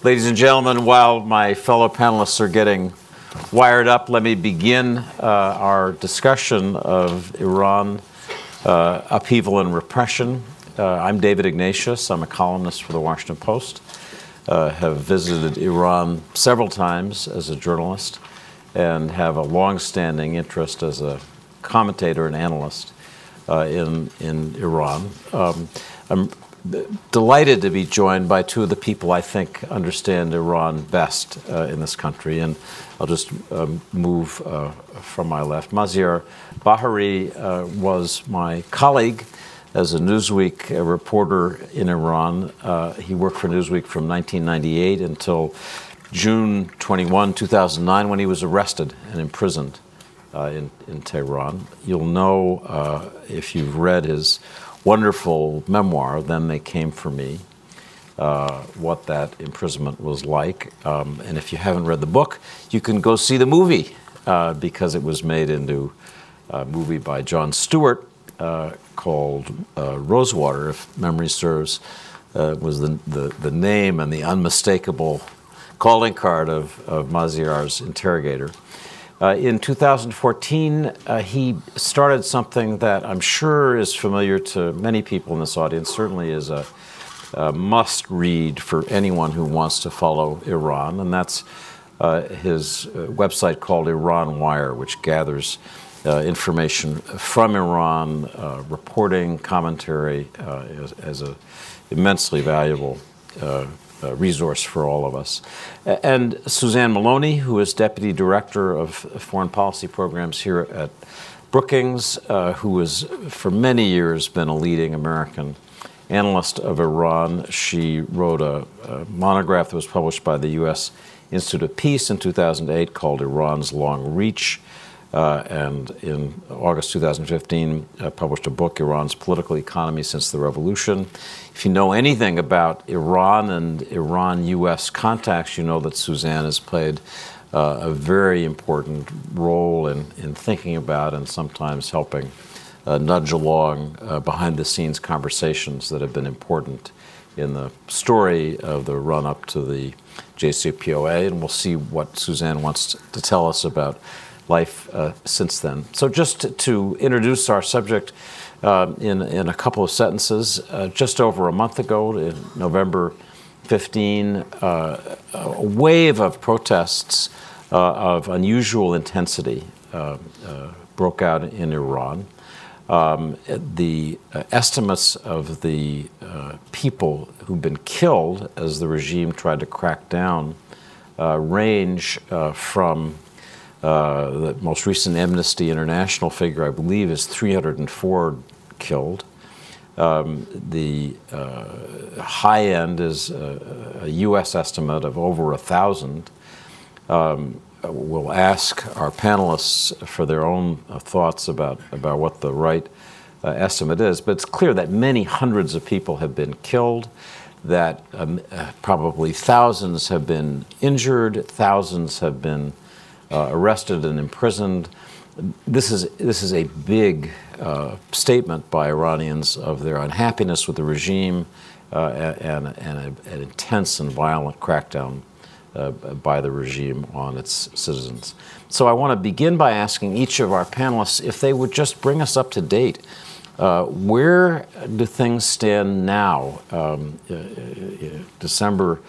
Ladies and gentlemen, while my fellow panelists are getting wired up, let me begin our discussion of Iran, upheaval and repression. I'm David Ignatius. I'm a columnist for the Washington Post. Have visited Iran several times as a journalist and have a long-standing interest as a commentator and analyst in Iran. I'm delighted to be joined by two of the people I think understand Iran best in this country, and I'll just move from my left. Maziar Bahari was my colleague as a Newsweek reporter in Iran. He worked for Newsweek from 1998 until June 21, 2009, when he was arrested and imprisoned in Tehran. You'll know, if you've read his wonderful memoir, Then They Came For Me, what that imprisonment was like. And if you haven't read the book, you can go see the movie, because it was made into a movie by Jon Stewart called Rosewater, if memory serves, was the name and the unmistakable calling card of Maziar's interrogator. In 2014, he started something that I'm sure is familiar to many people in this audience, certainly is a must-read for anyone who wants to follow Iran, and that's his website called Iran Wire, which gathers information from Iran, reporting, commentary, as an immensely valuable resource for all of us. And Suzanne Maloney, who is Deputy Director of Foreign Policy Programs here at Brookings, who has for many years been a leading American analyst of Iran. She wrote a monograph that was published by the U.S. Institute of Peace in 2008 called Iran's Long Reach, and in August 2015 published a book, Iran's Political Economy Since the Revolution. If you know anything about Iran and Iran-U.S. contacts, you know that Suzanne has played a very important role in thinking about and sometimes helping nudge along behind-the-scenes conversations that have been important in the story of the run-up to the Jcpoa, and we'll see what Suzanne wants to tell us about life since then. So just to introduce our subject in a couple of sentences, just over a month ago, in November 15, a wave of protests of unusual intensity broke out in Iran. The estimates of the people who've been killed as the regime tried to crack down range from the most recent Amnesty International figure, I believe, is 304 killed. The high end is a U.S. estimate of over 1,000. We'll ask our panelists for their own thoughts about what the right estimate is, but it's clear that many hundreds of people have been killed, that probably thousands have been injured, thousands have been arrested and imprisoned. This is a big statement by Iranians of their unhappiness with the regime and an intense and violent crackdown by the regime on its citizens. So I want to begin by asking each of our panelists if they would just bring us up to date. Where do things stand now, December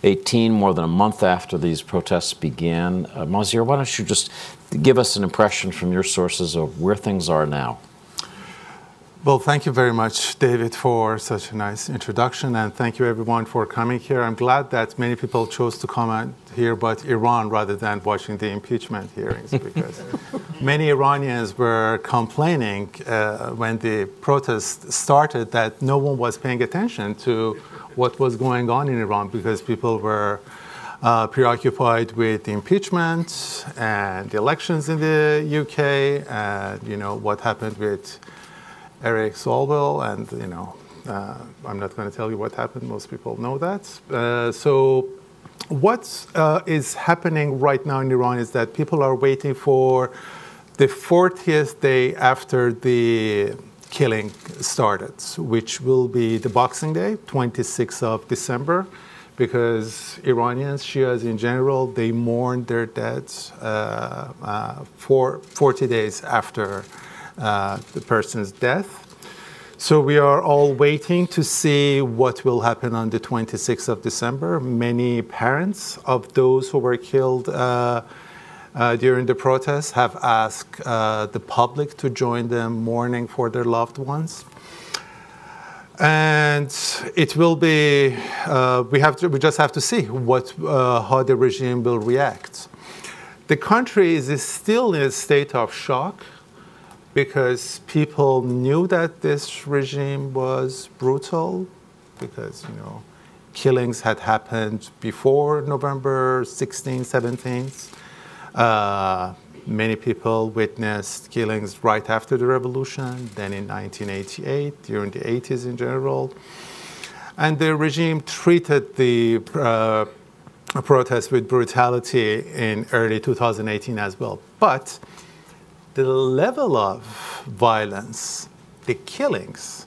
18, more than a month after these protests began? Maziar, why don't you just give us an impression from your sources of where things are now? Well, thank you very much, David, for such a nice introduction, and thank you everyone for coming here. I'm glad that many people chose to come here about Iran rather than watching the impeachment hearings, because many Iranians were complaining when the protests started that no one was paying attention to what was going on in Iran, because people were preoccupied with the impeachment and the elections in the UK, and what happened with Eric Swalwell, and I'm not going to tell you what happened. Most people know that. So what is happening right now in Iran is that people are waiting for the 40th day after the killing started, which will be the Boxing Day, 26th of December, because Iranians, Shias in general, they mourn their dead for 40 days after the person's death. So we are all waiting to see what will happen on the 26th of December. Many parents of those who were killed during the protests have asked the public to join them mourning for their loved ones. And it will be, we just have to see how the regime will react. The country is still in a state of shock because people knew that this regime was brutal, because, you know, killings had happened before November 16th, 17th. Many people witnessed killings right after the revolution, then in 1988, during the 80s in general. And the regime treated the protests with brutality in early 2018 as well. But the level of violence, the killings,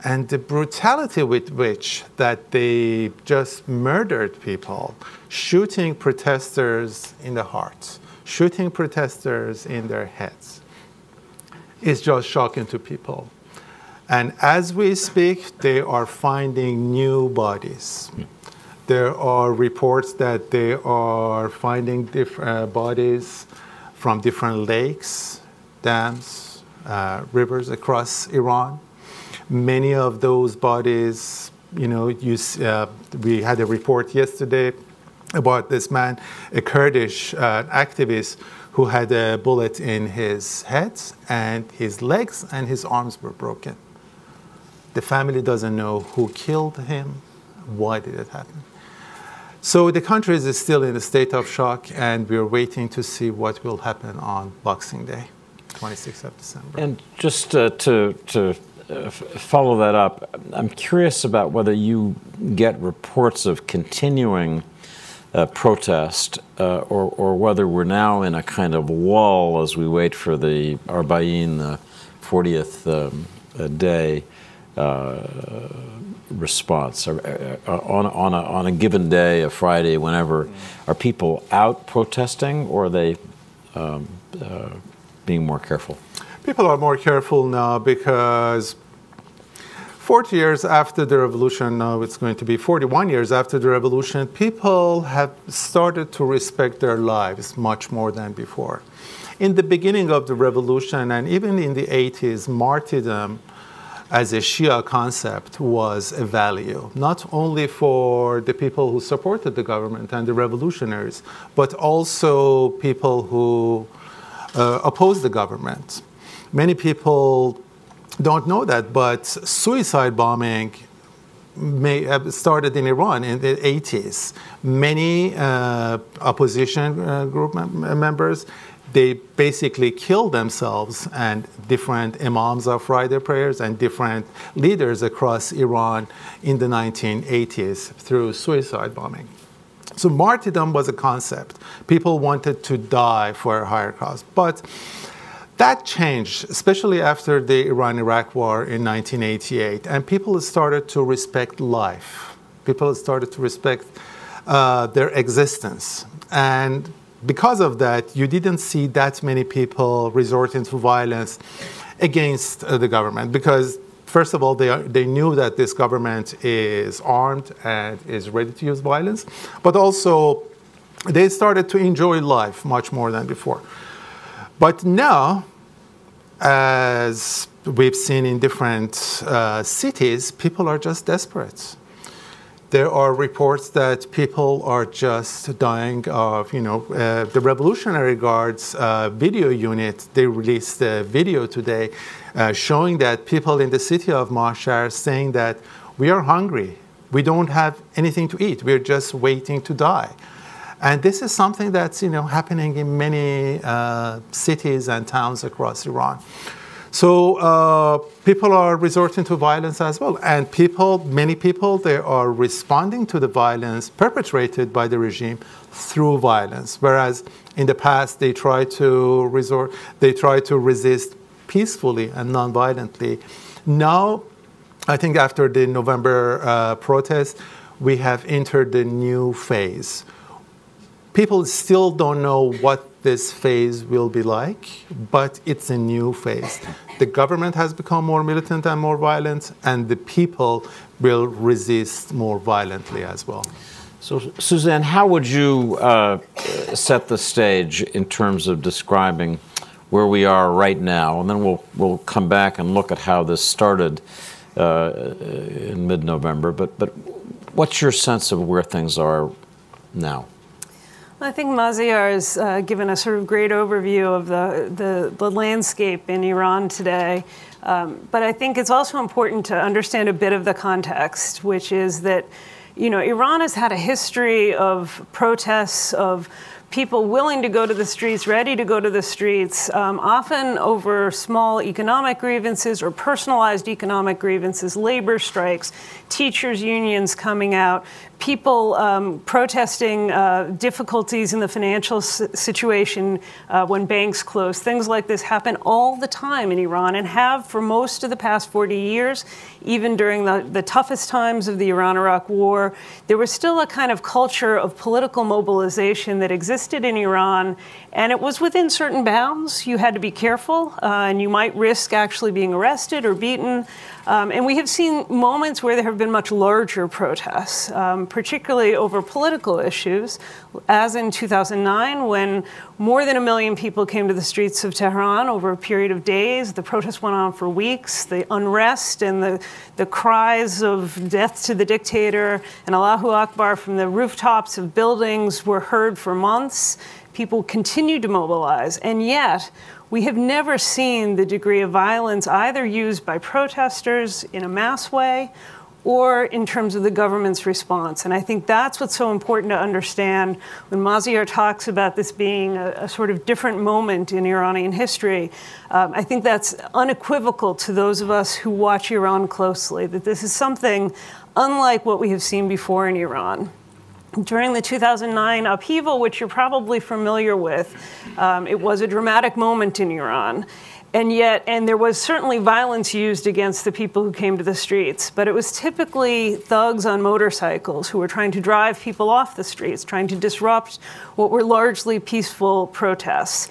and the brutality with which that they just murdered people, shooting protesters in the heart, shooting protesters in their heads, is just shocking to people. And as we speak, they are finding new bodies. There are reports that they are finding different bodies from different lakes, dams, rivers across Iran. Many of those bodies, you know, we had a report yesterday about this man, a Kurdish activist who had a bullet in his head, and his legs and his arms were broken. The family doesn't know who killed him, why did it happen. So the country is still in a state of shock, and we're waiting to see what will happen on Boxing Day, 26th of December. And just to follow that up, I'm curious about whether you get reports of continuing protest, or whether we're now in a kind of lull as we wait for the Arba'in, the 40th day response. On a given day, a Friday, whenever, are people out protesting, or are they being more careful? People are more careful now because 40 years after the revolution, now it's going to be 41 years after the revolution, people have started to respect their lives much more than before. In the beginning of the revolution, and even in the 80s, martyrdom as a Shia concept was a value, not only for the people who supported the government and the revolutionaries, but also people who opposed the government. Many people don't know that, but suicide bombing may have started in Iran in the 80s. Many opposition group members, they basically killed themselves, and different imams of Friday prayers and different leaders across Iran in the 1980s through suicide bombing. So martyrdom was a concept. People wanted to die for a higher cause. But that changed, especially after the Iran-Iraq war in 1988, and people started to respect life. People started to respect their existence. And because of that, you didn't see that many people resorting to violence against the government, because first of all, they knew that this government is armed and is ready to use violence, but also they started to enjoy life much more than before. But now, as we've seen in different cities, people are just desperate. There are reports that people are just dying of, the Revolutionary Guard's video unit, they released a video today showing that people in the city of Mashach saying that we are hungry, we don't have anything to eat, we're just waiting to die. And this is something that's happening in many cities and towns across Iran. So people are resorting to violence as well. And many people, they are responding to the violence perpetrated by the regime through violence. Whereas in the past, they try to resist peacefully and non-violently. Now, I think after the November protests, we have entered a new phase. People still don't know what this phase will be like, but it's a new phase. The government has become more militant and more violent, and the people will resist more violently as well. So, Suzanne, how would you set the stage in terms of describing where we are right now? And then we'll come back and look at how this started in mid-November. But what's your sense of where things are now? I think Maziar has given a sort of great overview of the landscape in Iran today. But I think it's also important to understand a bit of the context, which is that, you know, Iran has had a history of protests, of people willing to go to the streets, ready to go to the streets, often over small economic grievances or personalized economic grievances, labor strikes, teachers' unions coming out, people protesting difficulties in the financial situation when banks close. Things like this happen all the time in Iran and have for most of the past 40 years. Even during the toughest times of the Iran-Iraq War, there was still a kind of culture of political mobilization that existed in Iran, and it was within certain bounds. You had to be careful, and you might risk actually being arrested or beaten. And we have seen moments where there have been much larger protests, particularly over political issues, as in 2009, when more than 1 million people came to the streets of Tehran over a period of days. The protests went on for weeks. The unrest and the cries of death to the dictator and Allahu Akbar from the rooftops of buildings were heard for months. People continued to mobilize, and yet we have never seen the degree of violence either used by protesters in a mass way or in terms of the government's response. And I think that's what's so important to understand when Maziar talks about this being a sort of different moment in Iranian history. I think that's unequivocal to those of us who watch Iran closely, that this is something unlike what we have seen before in Iran. During the 2009 upheaval, which you're probably familiar with, it was a dramatic moment in Iran. And there was certainly violence used against the people who came to the streets, but it was typically thugs on motorcycles who were trying to drive people off the streets, trying to disrupt what were largely peaceful protests.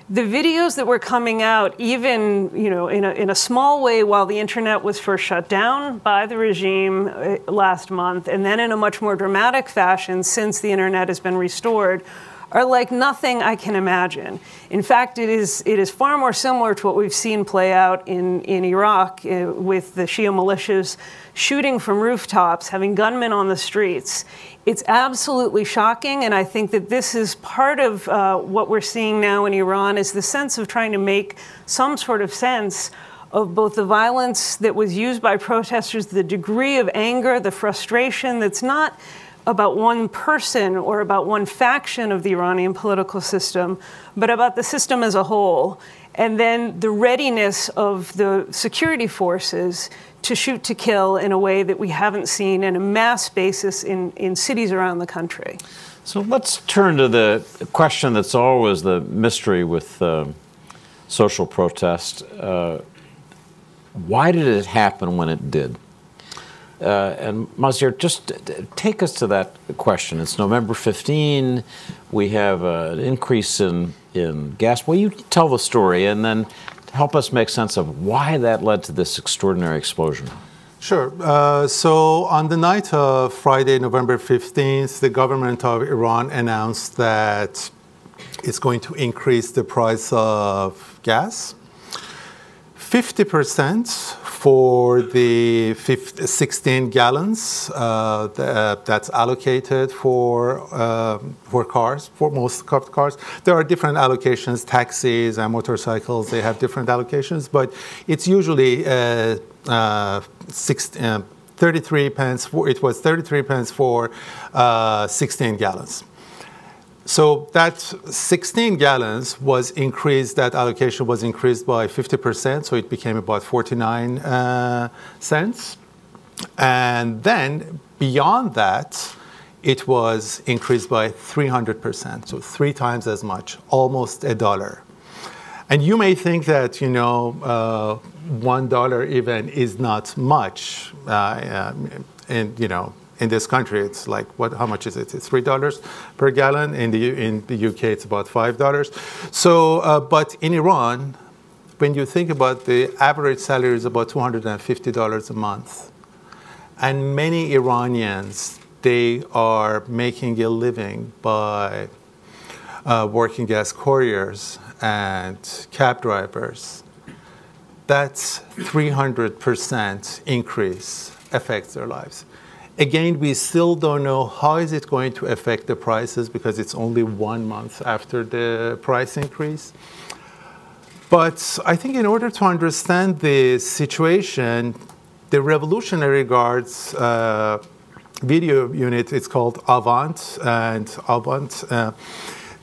The videos that were coming out, even in a small way while the internet was first shut down by the regime last month, and then in a much more dramatic fashion since the internet has been restored, are like nothing I can imagine. In fact, it is far more similar to what we've seen play out in Iraq with the Shia militias shooting from rooftops, having gunmen on the streets. It's absolutely shocking, and I think that this is part of what we're seeing now in Iran is the sense of trying to make some sort of sense of both the violence that was used by protesters, the degree of anger, the frustration that's not about one person or about one faction of the Iranian political system, but about the system as a whole. And then the readiness of the security forces to shoot to kill in a way that we haven't seen in a mass basis in cities around the country. So let's turn to the question that's always the mystery with social protest. Why did it happen when it did? And Maziar, just take us to that question. It's November 15. We have an increase in gas. Will you tell the story and then help us make sense of why that led to this extraordinary explosion? Sure. So on the night of Friday, November 15th, the government of Iran announced that it's going to increase the price of gas 50% for the 16 gallons that's allocated for cars, for most cars. There are different allocations, taxis and motorcycles, they have different allocations, but it's usually 33 pence, it was 33 pence for 16 gallons. So that 16 gallons was increased, that allocation was increased by 50%, so it became about 49 cents. And then beyond that, it was increased by 300%, so 3 times as much, almost $1. And you may think that, $1 even is not much, in this country, it's like, how much is it? It's $3 per gallon. In the UK, it's about $5. So, but in Iran, when you think about the average salary is about $250 a month. And many Iranians, they are making a living by working as couriers and cab drivers. That's 300% increase affects their lives. Again, we still don't know how is it going to affect the prices because it's only 1 month after the price increase. But I think in order to understand the situation, the Revolutionary Guard's video unit, it's called Avant,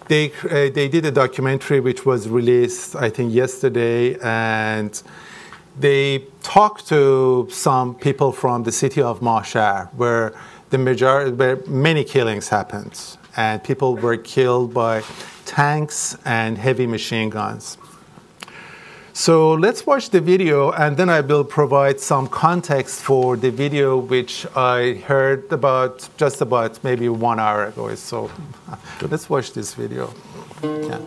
they did a documentary which was released, I think, yesterday, and they talked to some people from the city of Mashach, where many killings happened, and people were killed by tanks and heavy machine guns. So let's watch the video, and then I will provide some context for the video which I heard just about maybe 1 hour ago. So let's watch this video. Yeah.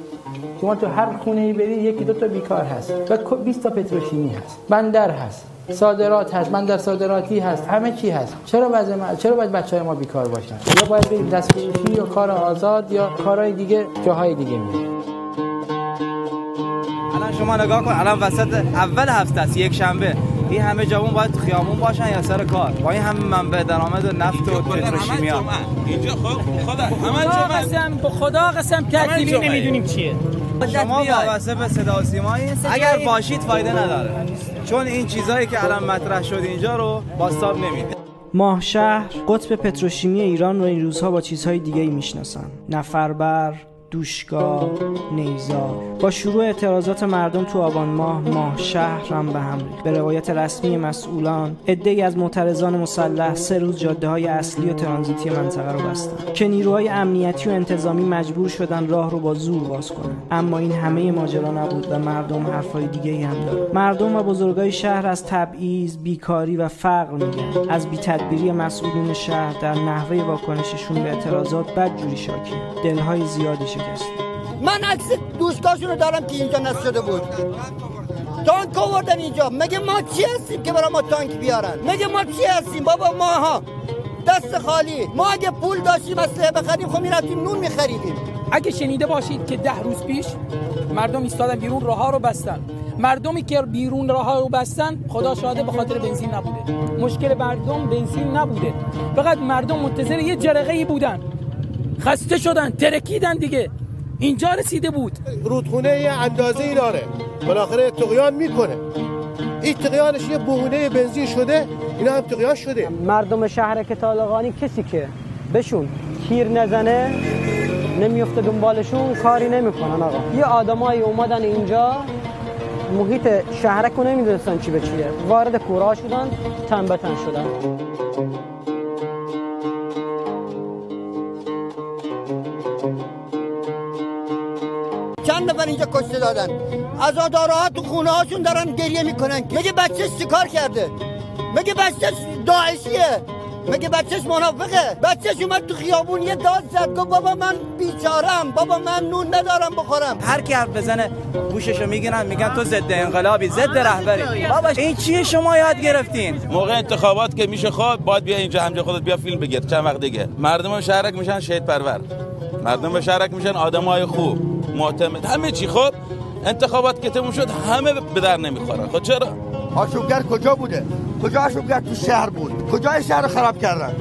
شما تو هر خونه‌ای بری یکی دو تا بیکار هست و 20 تا پتروشیمی هست، بندر هست، صادرات هست، بندر صادراتی هست، همه چی هست. چرا باید بچه‌های ما بیکار باشن؟ یا باید بریم دستفروشی یا کار آزاد یا کارهای دیگه جاهای دیگه میریم. الان شما نگاه کن، الان وسط اول هفته است، یک شنبه، این همه جوون باید تو خیابون باشن یا سر کار با این همه منبع درآمد و نفت و پتروشیمیا. اینجا خدا همه به خدا قسم تعطیلی نمیدونیم چیه. شما وابسته به صدا و سیمایی اگر باشید فایده نداره، چون این چیزایی که الان مطرح شد اینجا رو بازتاب نمیده. ماهشهر قطب پتروشیمی ایران رو این روزها با چیزهای دیگه‌ای میشناسن. نفربر، دوشگاه، نیزار. با شروع اعتراضات مردم تو آبان ماه شهر هم به هم ریخت. به روایت رسمی مسئولان، عده‌ای از معترضان مسلح 3 روز جاده‌های اصلی و ترانزیتی منطقه رو بستن که نیروهای امنیتی و انتظامی مجبور شدن راه رو با زور باز کنن. اما این همه ماجرا نبود و مردم حرفای دیگه‌ای هم دارن. مردم و بزرگای شهر از تبعیض، بیکاری و فقر میگن. از بی‌تدبیری مسئولین شهر در نحوه واکنششون به اعتراضات بدجوری شاکی. دلهای زیادی شکست. من عکس دوستاشون رو دارم که اینجا نصب شده بود. تانک آوردن اینجا. مگه ما چی هستیم که برای ما تانک بیارن؟ مگه ما چی هستیم بابا؟ ماها دست خالی. ما اگه پول داشتیم اسلحه بخریم خب میرفتیم نون میخریدیم. اگه شنیده باشید که 10 روز پیش مردم ایستادن بیرون، راه‌ها رو بستن. مردمی که بیرون راه‌ها رو بستن خدا شاهده به خاطر بنزین نبوده. مشکل مردم بنزین نبوده، فقط مردم منتظر یه جرقه‌ای بودن، خسته شدن، ترکیدن دیگه. اینجا رسیده بود. رودخونه یه اندازه‌ای داره، بالاخره طغیان میکنه. این طغیانش یه بهونه بنزین شده، اینا هم طغیان شده. مردم شهر که طالقانی کسی که بهشون کیر نزنه نمیفته دنبالشون، کاری نمیکنن. آقا یه آدمایی اومدن اینجا محیط شهرکو نمیدونستن چی به چیه، وارد کورا شدن، تن به تن شدن. چند نفر اینجا کشته دادن، عزادارها تو خونه هاشون دارن گریه میکنن. مگه بچهش چیکار کرده؟ مگه بچهش داعشیه؟ مگه بچهش منافقه؟ بچهش اومد تو خیابون یه داد زد، گفت بابا من بیچارم، بابا من نون ندارم بخورم. هر کی حرف بزنه گوششو میگن تو ضد انقلابی، ضد رهبری. بابا این چیه شما یاد گرفتین؟ موقع انتخابات که میشه خواب باید بیا اینجا همجا خودت بیا فیلم بگیر. چند وقت دیگه مردم شهرک میشن شهید پرور، مردم شهرک میشن آدمای خوب، معتمد، همه چی. خب انتخابات که تموم شد همه به در نمیخورن. خب چرا؟ آشوبگر کجا بوده؟ کجا آشوبگر تو شهر بود؟ کجای شهر رو خراب کردن؟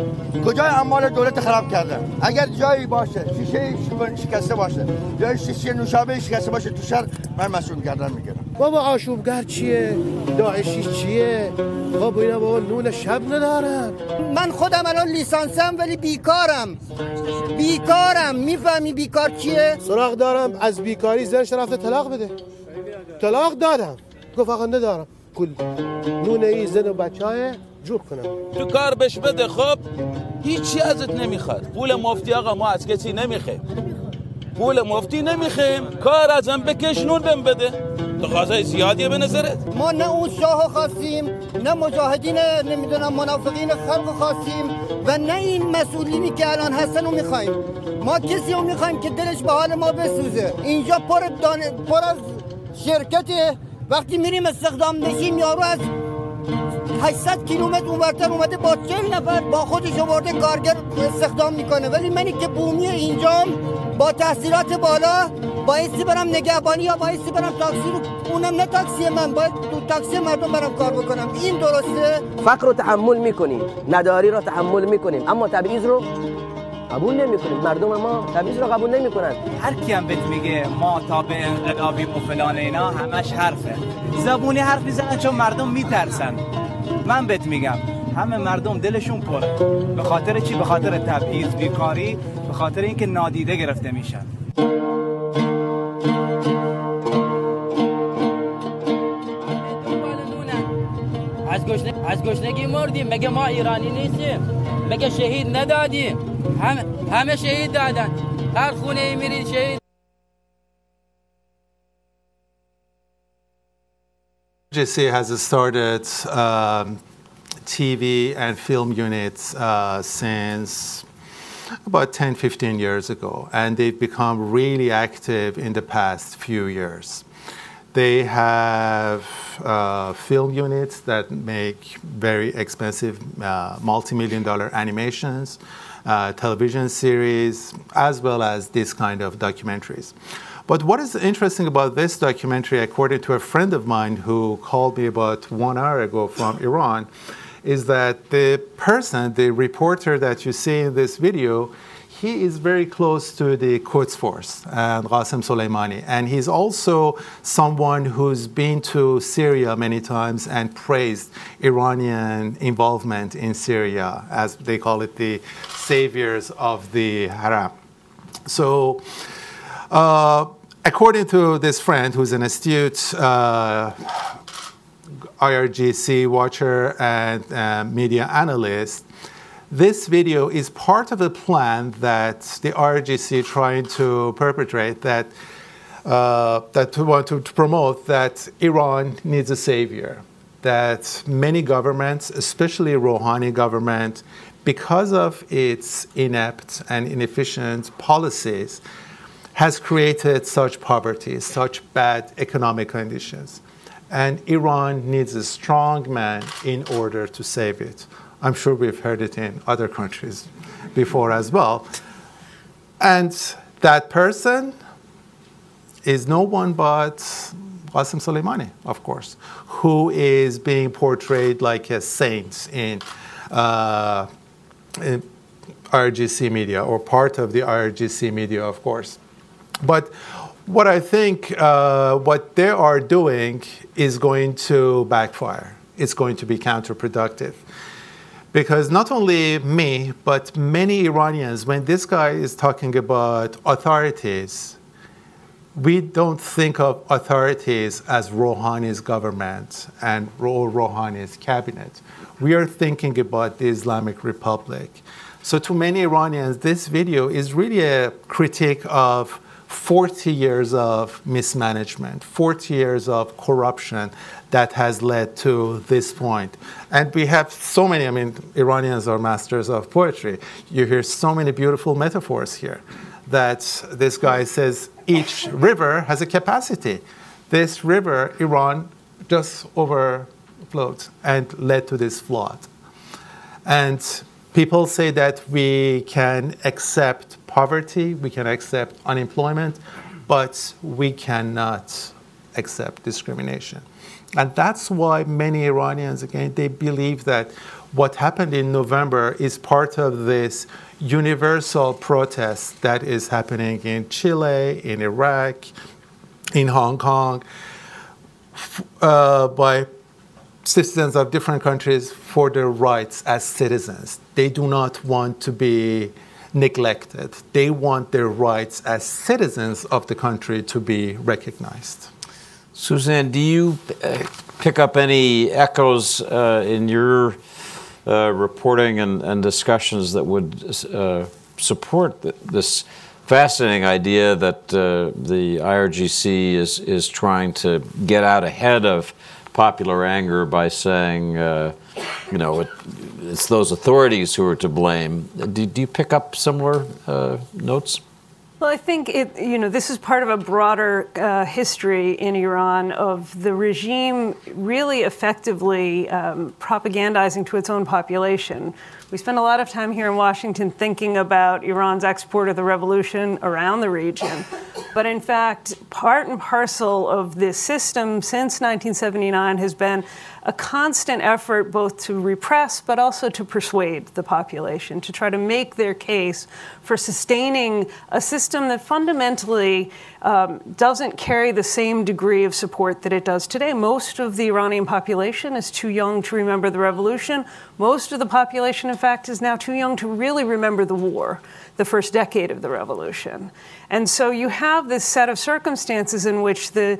کجای اموال دولت خراب کردن؟ اگر جایی باشه شیشه شکسته باشه یا شیشه نوشابه شکسته باشه تو شهر، من مسئول گردن میگیرم. بابا آشوبگر چیه؟ داعشی چیه؟ بابا اینا بابا نون شب ندارن. من خودم الان لیسانسم ولی بیکارم. میفهمی بیکار چیه؟ سراغ دارم از بیکاری زنش رفته طلاق بده. طلاق دادم، گفت آقا ندارم پول نون ای زن و بچه‌های جور کنم. تو کار بهش بده. خب هیچی ازت نمیخواد. پول مفتی آقا ما از کسی نمیخوایم، پول مفتی نمیخوایم، کار ازم بکش نون بهم بده. تقاضای زیادیه به نظرت؟ ما نه اون شاهو خواستیم نه مجاهدین نمیدونم منافقین خلق خواستیم و نه این مسئولینی که الان هستن رو میخوایم. ما کسی رو میخوایم که دلش به حال ما بسوزه. اینجا پر از شرکت. وقتی میریم استخدام نشیم یارو از 800 کیلومتر اونورتر اومده با 40 نفر با خودش آورده کارگر استخدام میکنه، ولی منی که بومی اینجام با تحصیلات بالا بایستی برم نگهبانی یا بایستی برم تاکسی رو، اونم نه تاکسی من، باید تو تاکسی مردم برم کار بکنم. این درسته؟ فقر رو تحمل میکنیم، نداری رو تحمل میکنیم، اما تبعیض رو قبول نمیکنیم. مردم ما تبعیض رو قبول نمیکنن. هر کی هم بهت میگه ما تابع انقلابیم و فلان اینا، همش حرفه. زبونی حرف میزنن چون مردم میترسن. من بهت میگم همه مردم دلشون پره. به خاطر چی؟ به خاطر تبعیض، بیکاری، به خاطر اینکه نادیده گرفته میشن. از گشنگی مردیم. مگه ما ایرانی نیستیم؟ مگه شهید ندادیم؟ همه شهید دادن. هر خونه ای میرید شهید. JCpoa has started TV and film units since about 10-15 years ago, and they've become really active in the past few years. They have film units that make very expensive multi-million-dollar animations, television series, as well as this kind of documentaries. But what is interesting about this documentary, according to a friend of mine who called me about 1 hour ago from Iran, is that the person, the reporter that you see in this video, he is very close to the Quds Force and Qasem Soleimani. And he's also someone who's been to Syria many times and praised Iranian involvement in Syria, as they call it, the saviors of the Haram. So, according to this friend, who's an astute IRGC watcher and media analyst, this video is part of a plan that the IRGC trying to perpetrate, that want to promote that Iran needs a savior, that many governments, especially Rouhani government, because of its inept and inefficient policies, has created such poverty, such bad economic conditions. And Iran needs a strong man in order to save it. I'm sure we've heard it in other countries before as well. And that person is no one but Qasem Soleimani, of course, who is being portrayed like a saint in IRGC media, or part of the IRGC media, of course. But what I think what they are doing is going to backfire. It's going to be counterproductive. Because not only me, but many Iranians, when this guy is talking about authorities, we don't think of authorities as Rouhani's government and Rouhani's cabinet. We are thinking about the Islamic Republic. So to many Iranians, this video is really a critique of 40 years of mismanagement, 40 years of corruption that has led to this point. And we have so many, I mean, Iranians are masters of poetry. You hear so many beautiful metaphors here that this guy says each river has a capacity. This river, Iran, just overflowed and led to this flood. And people say that we can accept poverty, we can accept unemployment, but we cannot accept discrimination. And that's why many Iranians, again, they believe that what happened in November is part of this universal protest that is happening in Chile, in Iraq, in Hong Kong, by citizens of different countries for their rights as citizens. They do not want to be neglected. They want their rights as citizens of the country to be recognized. Suzanne, do you pick up any echoes in your reporting and discussions that would support this fascinating idea that the IRGC is trying to get out ahead of popular anger by saying, you know, it's those authorities who are to blame. Do you pick up similar notes? Well, I think this is part of a broader history in Iran of the regime really effectively propagandizing to its own population. We spend a lot of time here in Washington thinking about Iran's export of the revolution around the region. But in fact, part and parcel of this system since 1979 has been a constant effort both to repress but also to persuade the population, to try to make their case for sustaining a system that fundamentally doesn't carry the same degree of support that it does today. Most of the Iranian population is too young to remember the revolution. Most of the population, in fact, is now too young to really remember the war, the first decade of the revolution. And so you have this set of circumstances in which the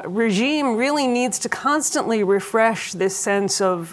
regime really needs to constantly refresh this sense of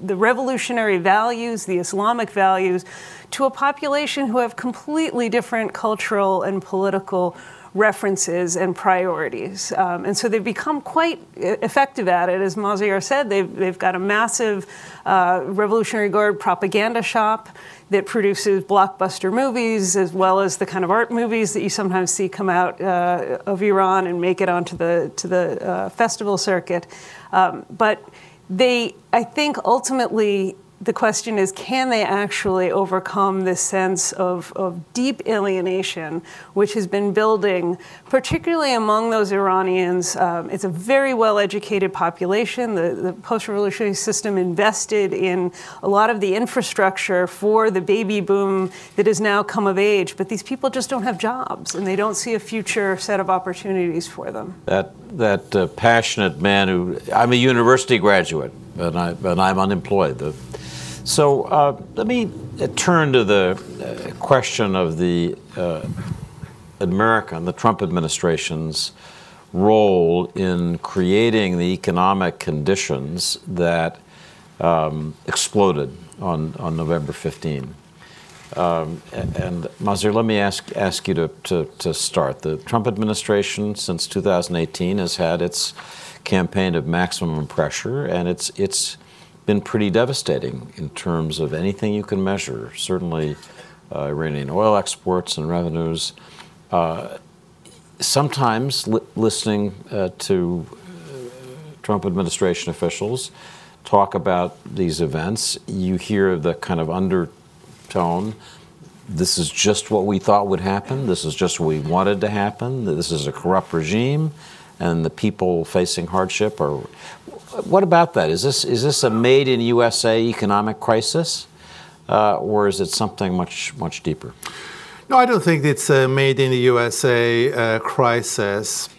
the revolutionary values, the Islamic values, to a population who have completely different cultural and political references and priorities. And so they've become quite effective at it. As Maziar said, they've got a massive Revolutionary Guard propaganda shop that produces blockbuster movies as well as the kind of art movies that you sometimes see come out of Iran and make it onto the festival circuit. But I think ultimately the question is, can they actually overcome this sense of deep alienation, which has been building, particularly among those Iranians? It's a very well-educated population. The post-revolutionary system invested in a lot of the infrastructure for the baby boom that has now come of age, but these people just don't have jobs, and they don't see a future set of opportunities for them. That passionate man who, I'm a university graduate, and I'm unemployed. So let me turn to the question of the Trump administration's role in creating the economic conditions that exploded on November 15. And Maziar, let me ask you to start. The Trump administration since 2018 has had its campaign of maximum pressure, and it's been pretty devastating in terms of anything you can measure. Certainly Iranian oil exports and revenues. Sometimes listening to Trump administration officials talk about these events, you hear the kind of undertone, this is just what we thought would happen, this is just what we wanted to happen, this is a corrupt regime, and the people facing hardship are... What about that? Is this a made in USA economic crisis, or is it something much deeper? No, I don't think it's a made in the USA crisis.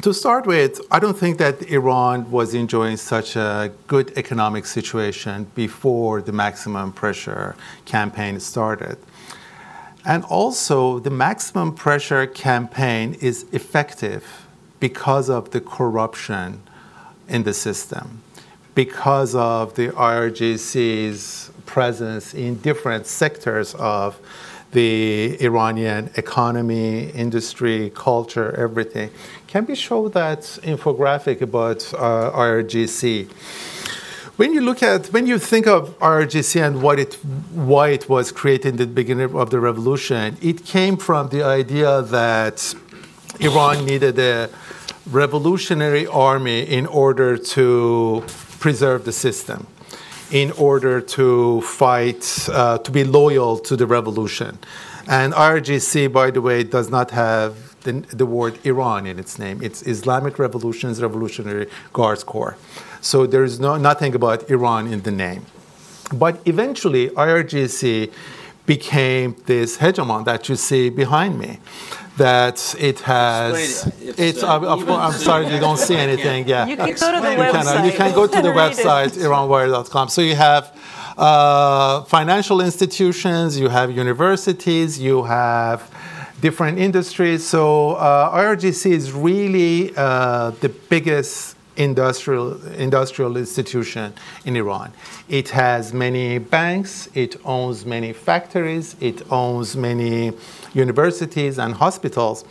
To start with, I don't think that Iran was enjoying such a good economic situation before the maximum pressure campaign started. And also, the maximum pressure campaign is effective because of the corruption in the system, because of the IRGC's presence in different sectors of the Iranian economy, industry, culture, everything. Can we show that infographic about IRGC? When you think of IRGC and why it was created in the beginning of the revolution, it came from the idea that Iran needed a revolutionary army in order to preserve the system, in order to fight, to be loyal to the revolution. And IRGC, by the way, does not have the word Iran in its name. It's Islamic Revolutionary Guards Corps. So there's nothing about Iran in the name. But eventually, IRGC became this hegemon that you see behind me. That it has, I'm sorry you don't see anything. Yeah, you can go to the website. You can go to the website, iranwire.com. So you have financial institutions, you have universities, you have different industries. So IRGC is really the biggest industrial institution in Iran. It has many banks, it owns many factories, it owns many universities and hospitals.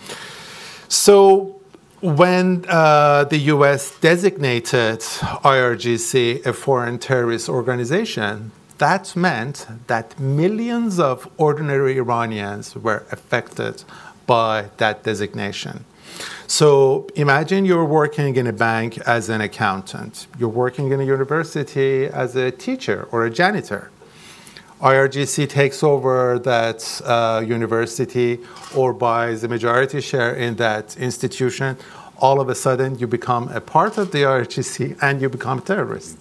So when the U.S. designated IRGC a foreign terrorist organization, that meant that millions of ordinary Iranians were affected by that designation. So imagine you're working in a bank as an accountant. You're working in a university as a teacher or a janitor. IRGC takes over that university or buys a majority share in that institution. All of a sudden, you become a part of the IRGC and you become a terrorist.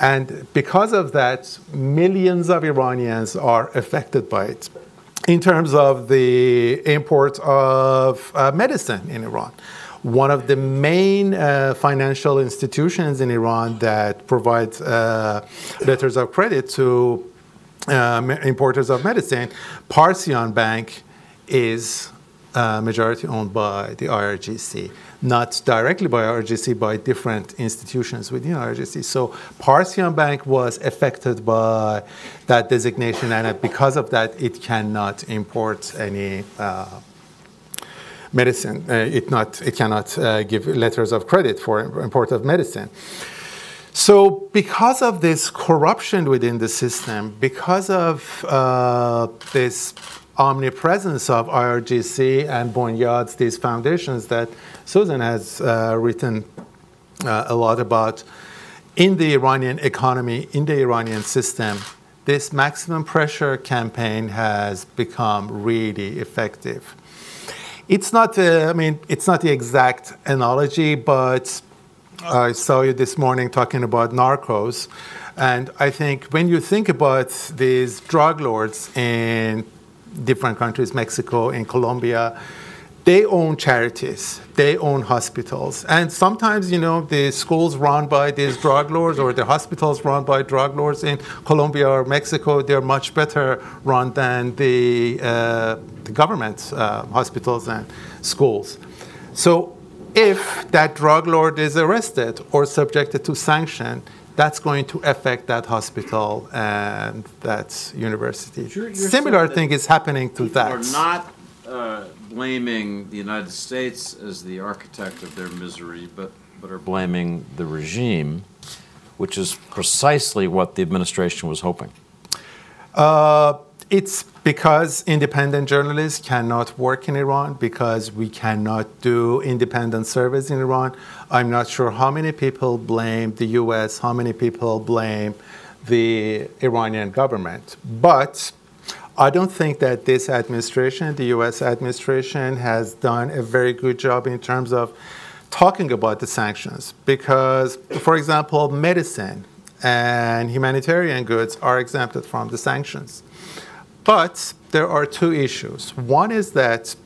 And because of that, millions of Iranians are affected by it. In terms of the import of medicine in Iran, one of the main financial institutions in Iran that provides letters of credit to importers of medicine, Parsian Bank, is majority owned by the IRGC. Not directly by IRGC, by different institutions within IRGC. So Parsian Bank was affected by that designation, and because of that, it cannot import any medicine. It cannot give letters of credit for import of medicine. So because of this corruption within the system, because of this omnipresence of IRGC and Bunyads, these foundations that Suzanne has written a lot about, in the Iranian economy, in the Iranian system, this maximum pressure campaign has become really effective. It's not, it's not the exact analogy, but I saw you this morning talking about narcos. And I think when you think about these drug lords in different countries, Mexico, in Colombia, they own charities, they own hospitals. And sometimes, the schools run by these drug lords or the hospitals run by drug lords in Colombia or Mexico, they're much better run than the government hospitals and schools. So if that drug lord is arrested or subjected to sanction, that's going to affect that hospital and that university. Similar thing is happening to that. People are not blaming the United States as the architect of their misery, but are blaming the regime, which is precisely what the administration was hoping. It's because independent journalists cannot work in Iran, because we cannot do independent surveys in Iran. I'm not sure how many people blame the US, how many people blame the Iranian government. But I don't think that this administration, the US administration, has done a very good job in terms of talking about the sanctions. Because, for example, medicine and humanitarian goods are exempted from the sanctions. But there are two issues. One is that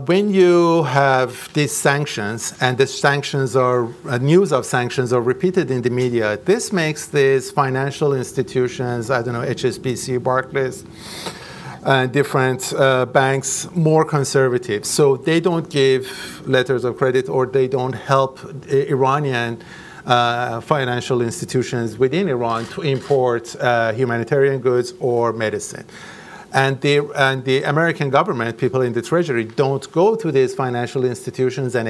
when you have these sanctions, and the sanctions are, news of sanctions are repeated in the media, this makes these financial institutions, I don't know, HSBC, Barclays, different banks more conservative. So they don't give letters of credit, or they don't help Iranian financial institutions within Iran to import humanitarian goods or medicine. And the American government, people in the Treasury, don't go to these financial institutions and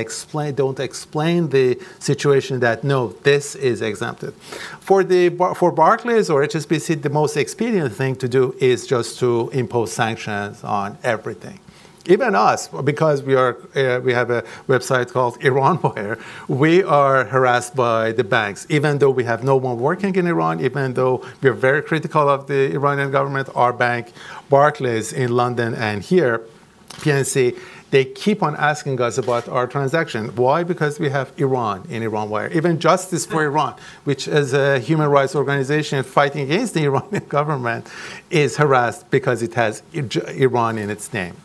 don't explain the situation that, no, this is exempted. For Barclays or HSBC, the most expedient thing to do is just to impose sanctions on everything. Even us, because we have a website called Iran Wire, we are harassed by the banks. Even though we have no one working in Iran, even though we are very critical of the Iranian government, our bank, Barclays in London and here, PNC, they keep on asking us about our transaction. Why? Because we have Iran in Iran Wire. Even Justice for Iran, which is a human rights organization fighting against the Iranian government, is harassed because it has Iran in its name.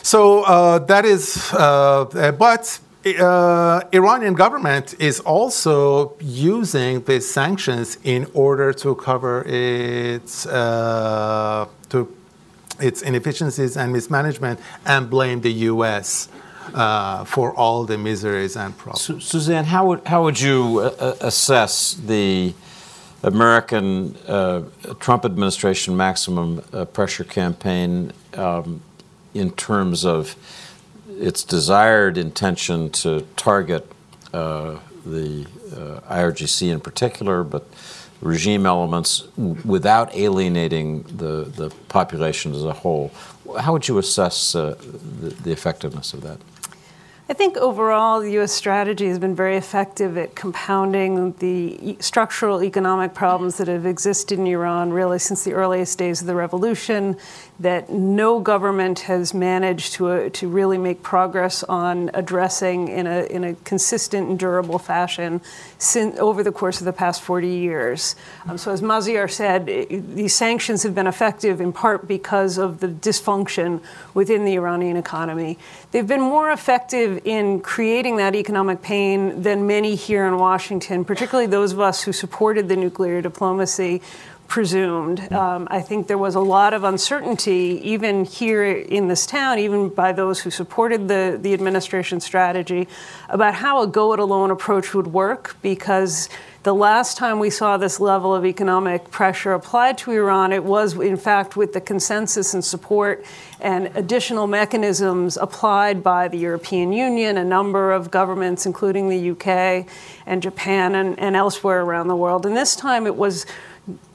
So that is, but Iranian government is also using these sanctions in order to cover its inefficiencies and mismanagement and blame the U.S. For all the miseries and problems. Suzanne, how would you assess the American Trump administration maximum pressure campaign in terms of its desired intention to target the IRGC in particular, but regime elements without alienating the population as a whole. How would you assess the effectiveness of that? I think overall the U.S. strategy has been very effective at compounding the structural economic problems that have existed in Iran really since the earliest days of the revolution, that no government has managed to really make progress on addressing in a consistent and durable fashion over the course of the past 40 years. So as Maziar said, these sanctions have been effective in part because of the dysfunction within the Iranian economy. They've been more effective in creating that economic pain than many here in Washington, particularly those of us who supported the nuclear diplomacy, presumed. I think there was a lot of uncertainty, even here in this town, even by those who supported the administration's strategy, about how a go-it-alone approach would work, because the last time we saw this level of economic pressure applied to Iran, it was, in fact, with the consensus and support and additional mechanisms applied by the European Union, a number of governments, including the UK and Japan and elsewhere around the world. And this time it was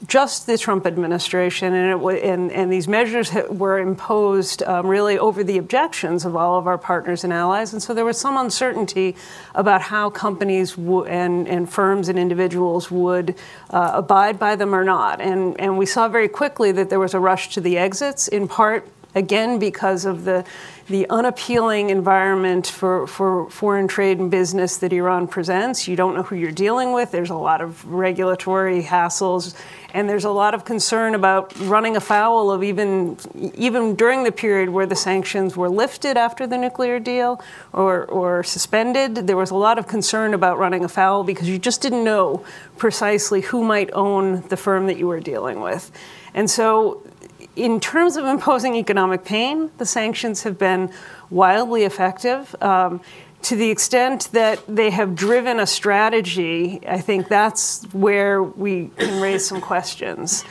just the Trump administration, and these measures were imposed really over the objections of all of our partners and allies. And so there was some uncertainty about how companies and firms and individuals would abide by them or not. And we saw very quickly that there was a rush to the exits, in part, again, because of the unappealing environment for foreign trade and business that Iran presents. You don't know who you're dealing with. There's a lot of regulatory hassles, and there's a lot of concern about running afoul of even during the period where the sanctions were lifted after the nuclear deal or suspended. There was a lot of concern about running afoul because you just didn't know precisely who might own the firm that you were dealing with. And so in terms of imposing economic pain, the sanctions have been wildly effective. To the extent that they have driven a strategy, I think that's where we can raise some questions.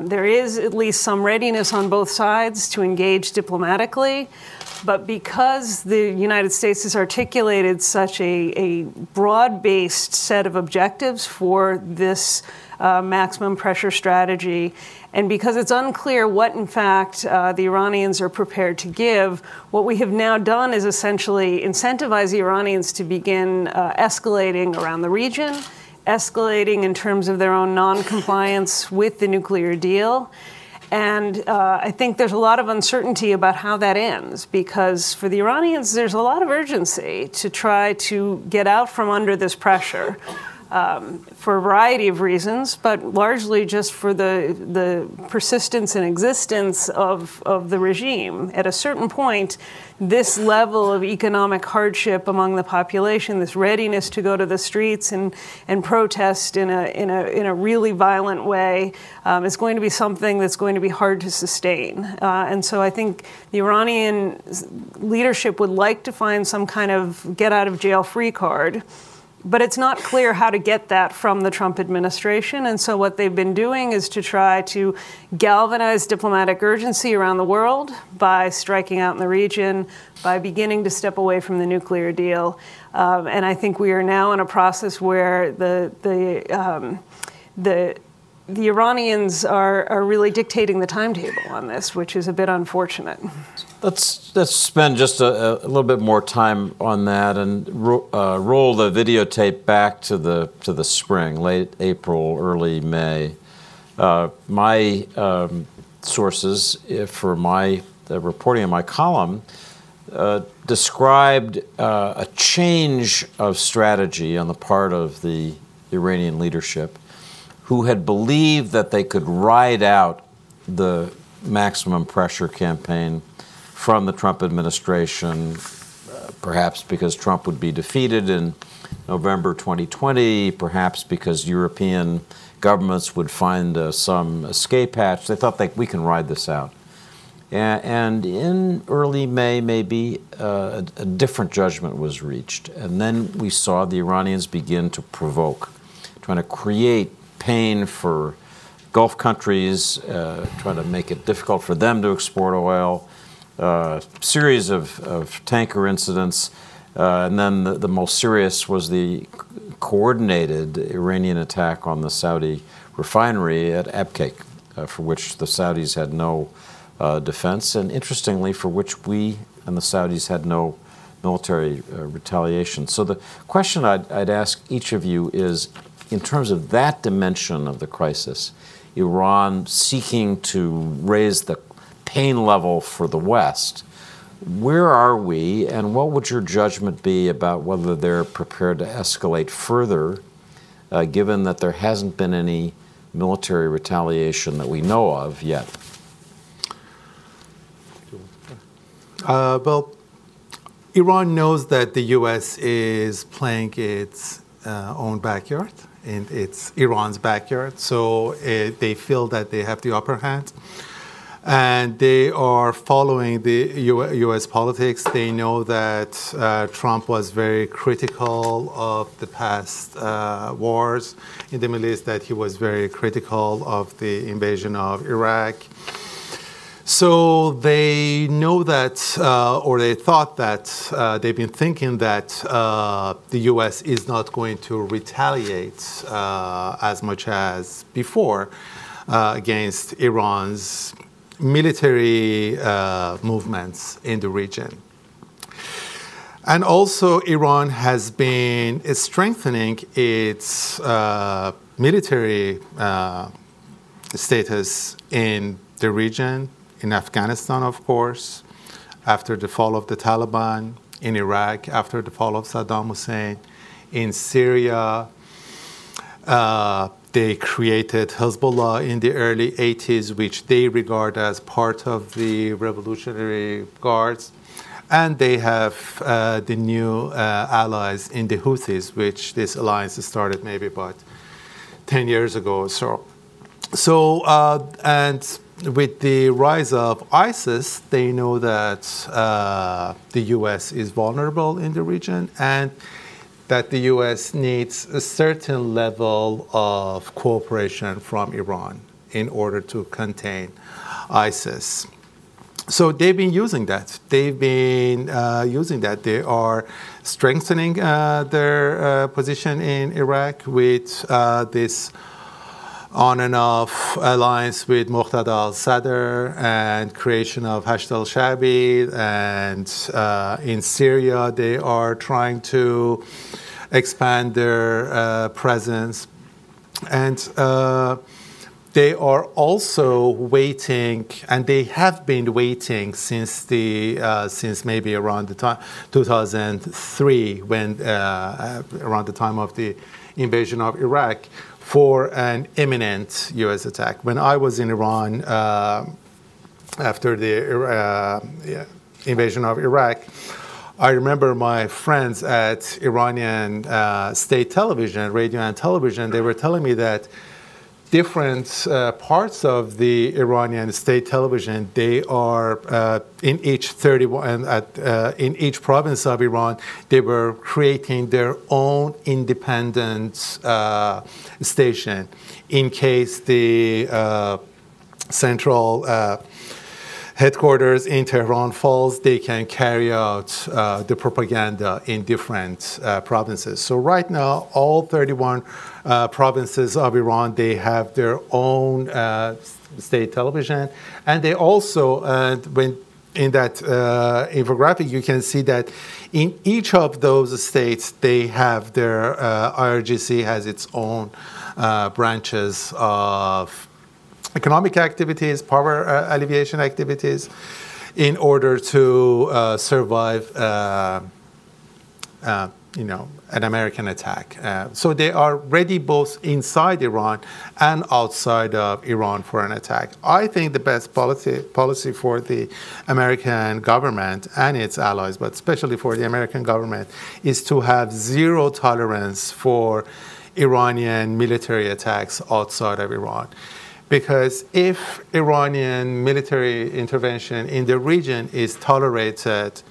There is at least some readiness on both sides to engage diplomatically, but because the United States has articulated such a broad-based set of objectives for this maximum pressure strategy, and because it's unclear what, in fact, the Iranians are prepared to give, what we have now done is essentially incentivize the Iranians to begin escalating around the region, escalating in terms of their own non-compliance with the nuclear deal. And I think there's a lot of uncertainty about how that ends, because for the Iranians, there's a lot of urgency to try to get out from under this pressure. For a variety of reasons, but largely just for the persistence and existence of the regime. At a certain point, this level of economic hardship among the population, this readiness to go to the streets and protest in a really violent way, is going to be something that's going to be hard to sustain. And so I think the Iranian leadership would like to find some kind of get-out-of-jail-free card. But it's not clear how to get that from the Trump administration. And so what they've been doing is to try to galvanize diplomatic urgency around the world by striking out in the region, by beginning to step away from the nuclear deal. And I think we are now in a process where the Iranians are really dictating the timetable on this, which is a bit unfortunate. Let's spend just a little bit more time on that and roll the videotape back to the spring, late April, early May. My sources for my reporting in my column described a change of strategy on the part of the Iranian leadership, who had believed that they could ride out the maximum pressure campaign from the Trump administration, perhaps because Trump would be defeated in November 2020, perhaps because European governments would find some escape hatch. They thought we can ride this out. And in early May, maybe, a different judgment was reached. And then we saw the Iranians begin to provoke, trying to create pain for Gulf countries, trying to make it difficult for them to export oil, series of tanker incidents, and then the most serious was the coordinated Iranian attack on the Saudi refinery at Abqaiq, for which the Saudis had no defense, and interestingly, for which we and the Saudis had no military retaliation. So the question I'd ask each of you is, in terms of that dimension of the crisis, Iran seeking to raise the pain level for the West, where are we, and what would your judgment be about whether they're prepared to escalate further, given that there hasn't been any military retaliation that we know of yet? Well, Iran knows that the U.S. is playing its own backyard, and it's Iran's backyard, so they feel that they have the upper hand. And they are following the U.S. politics. They know that Trump was very critical of the past wars in the Middle East, that he was very critical of the invasion of Iraq. So they know that, or they thought that, they've been thinking that the U.S. is not going to retaliate as much as before against Iran's military movements in the region. And also, Iran has been strengthening its military status in the region, in Afghanistan, of course, after the fall of the Taliban, in Iraq, after the fall of Saddam Hussein, in Syria. They created Hezbollah in the early 80s, which they regard as part of the Revolutionary Guards. And they have the new allies in the Houthis, which this alliance started maybe about 10 years ago or so. And with the rise of ISIS, they know that the U.S. is vulnerable in the region, and that the U.S. needs a certain level of cooperation from Iran in order to contain ISIS. So they've been using that. They've been using that. They are strengthening their position in Iraq with this on and off alliance with Muqtada al-Sadr and creation of Hashd al-Sha'bi. And in Syria, they are trying to expand their presence. And they are also waiting, and they have been waiting since maybe around the time 2003, when around the time of the invasion of Iraq, for an imminent U.S. attack. When I was in Iran after the invasion of Iraq, I remember my friends at Iranian state television, radio and television, they were telling me that different parts of the Iranian state television, they are in each in each province of Iran, they were creating their own independent station in case the central headquarters in Tehran falls, they can carry out the propaganda in different provinces. So right now, all 31 provinces of Iran, they have their own state television. And they also, when in that infographic, you can see that in each of those states, they have their, IRGC has its own branches of economic activities, power alleviation activities, in order to survive, an American attack. So they are ready both inside Iran and outside of Iran for an attack. I think the best policy for the American government and its allies, but especially for the American government, is to have zero tolerance for Iranian military attacks outside of Iran. Because if Iranian military intervention in the region is tolerated,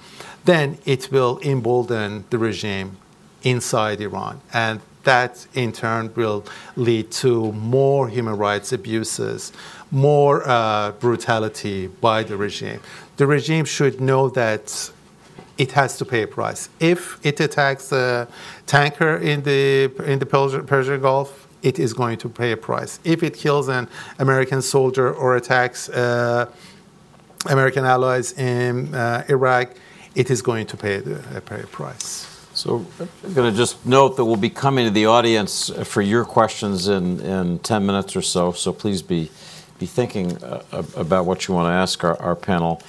then it will embolden the regime inside Iran. And that in turn will lead to more human rights abuses, more brutality by the regime. The regime should know that it has to pay a price. If it attacks a tanker in the Persian Gulf, it is going to pay a price. If it kills an American soldier or attacks American allies in Iraq, it is going to pay a price. So I'm going to just note that we'll be coming to the audience for your questions in 10 minutes or so, so please be thinking about what you want to ask our panel.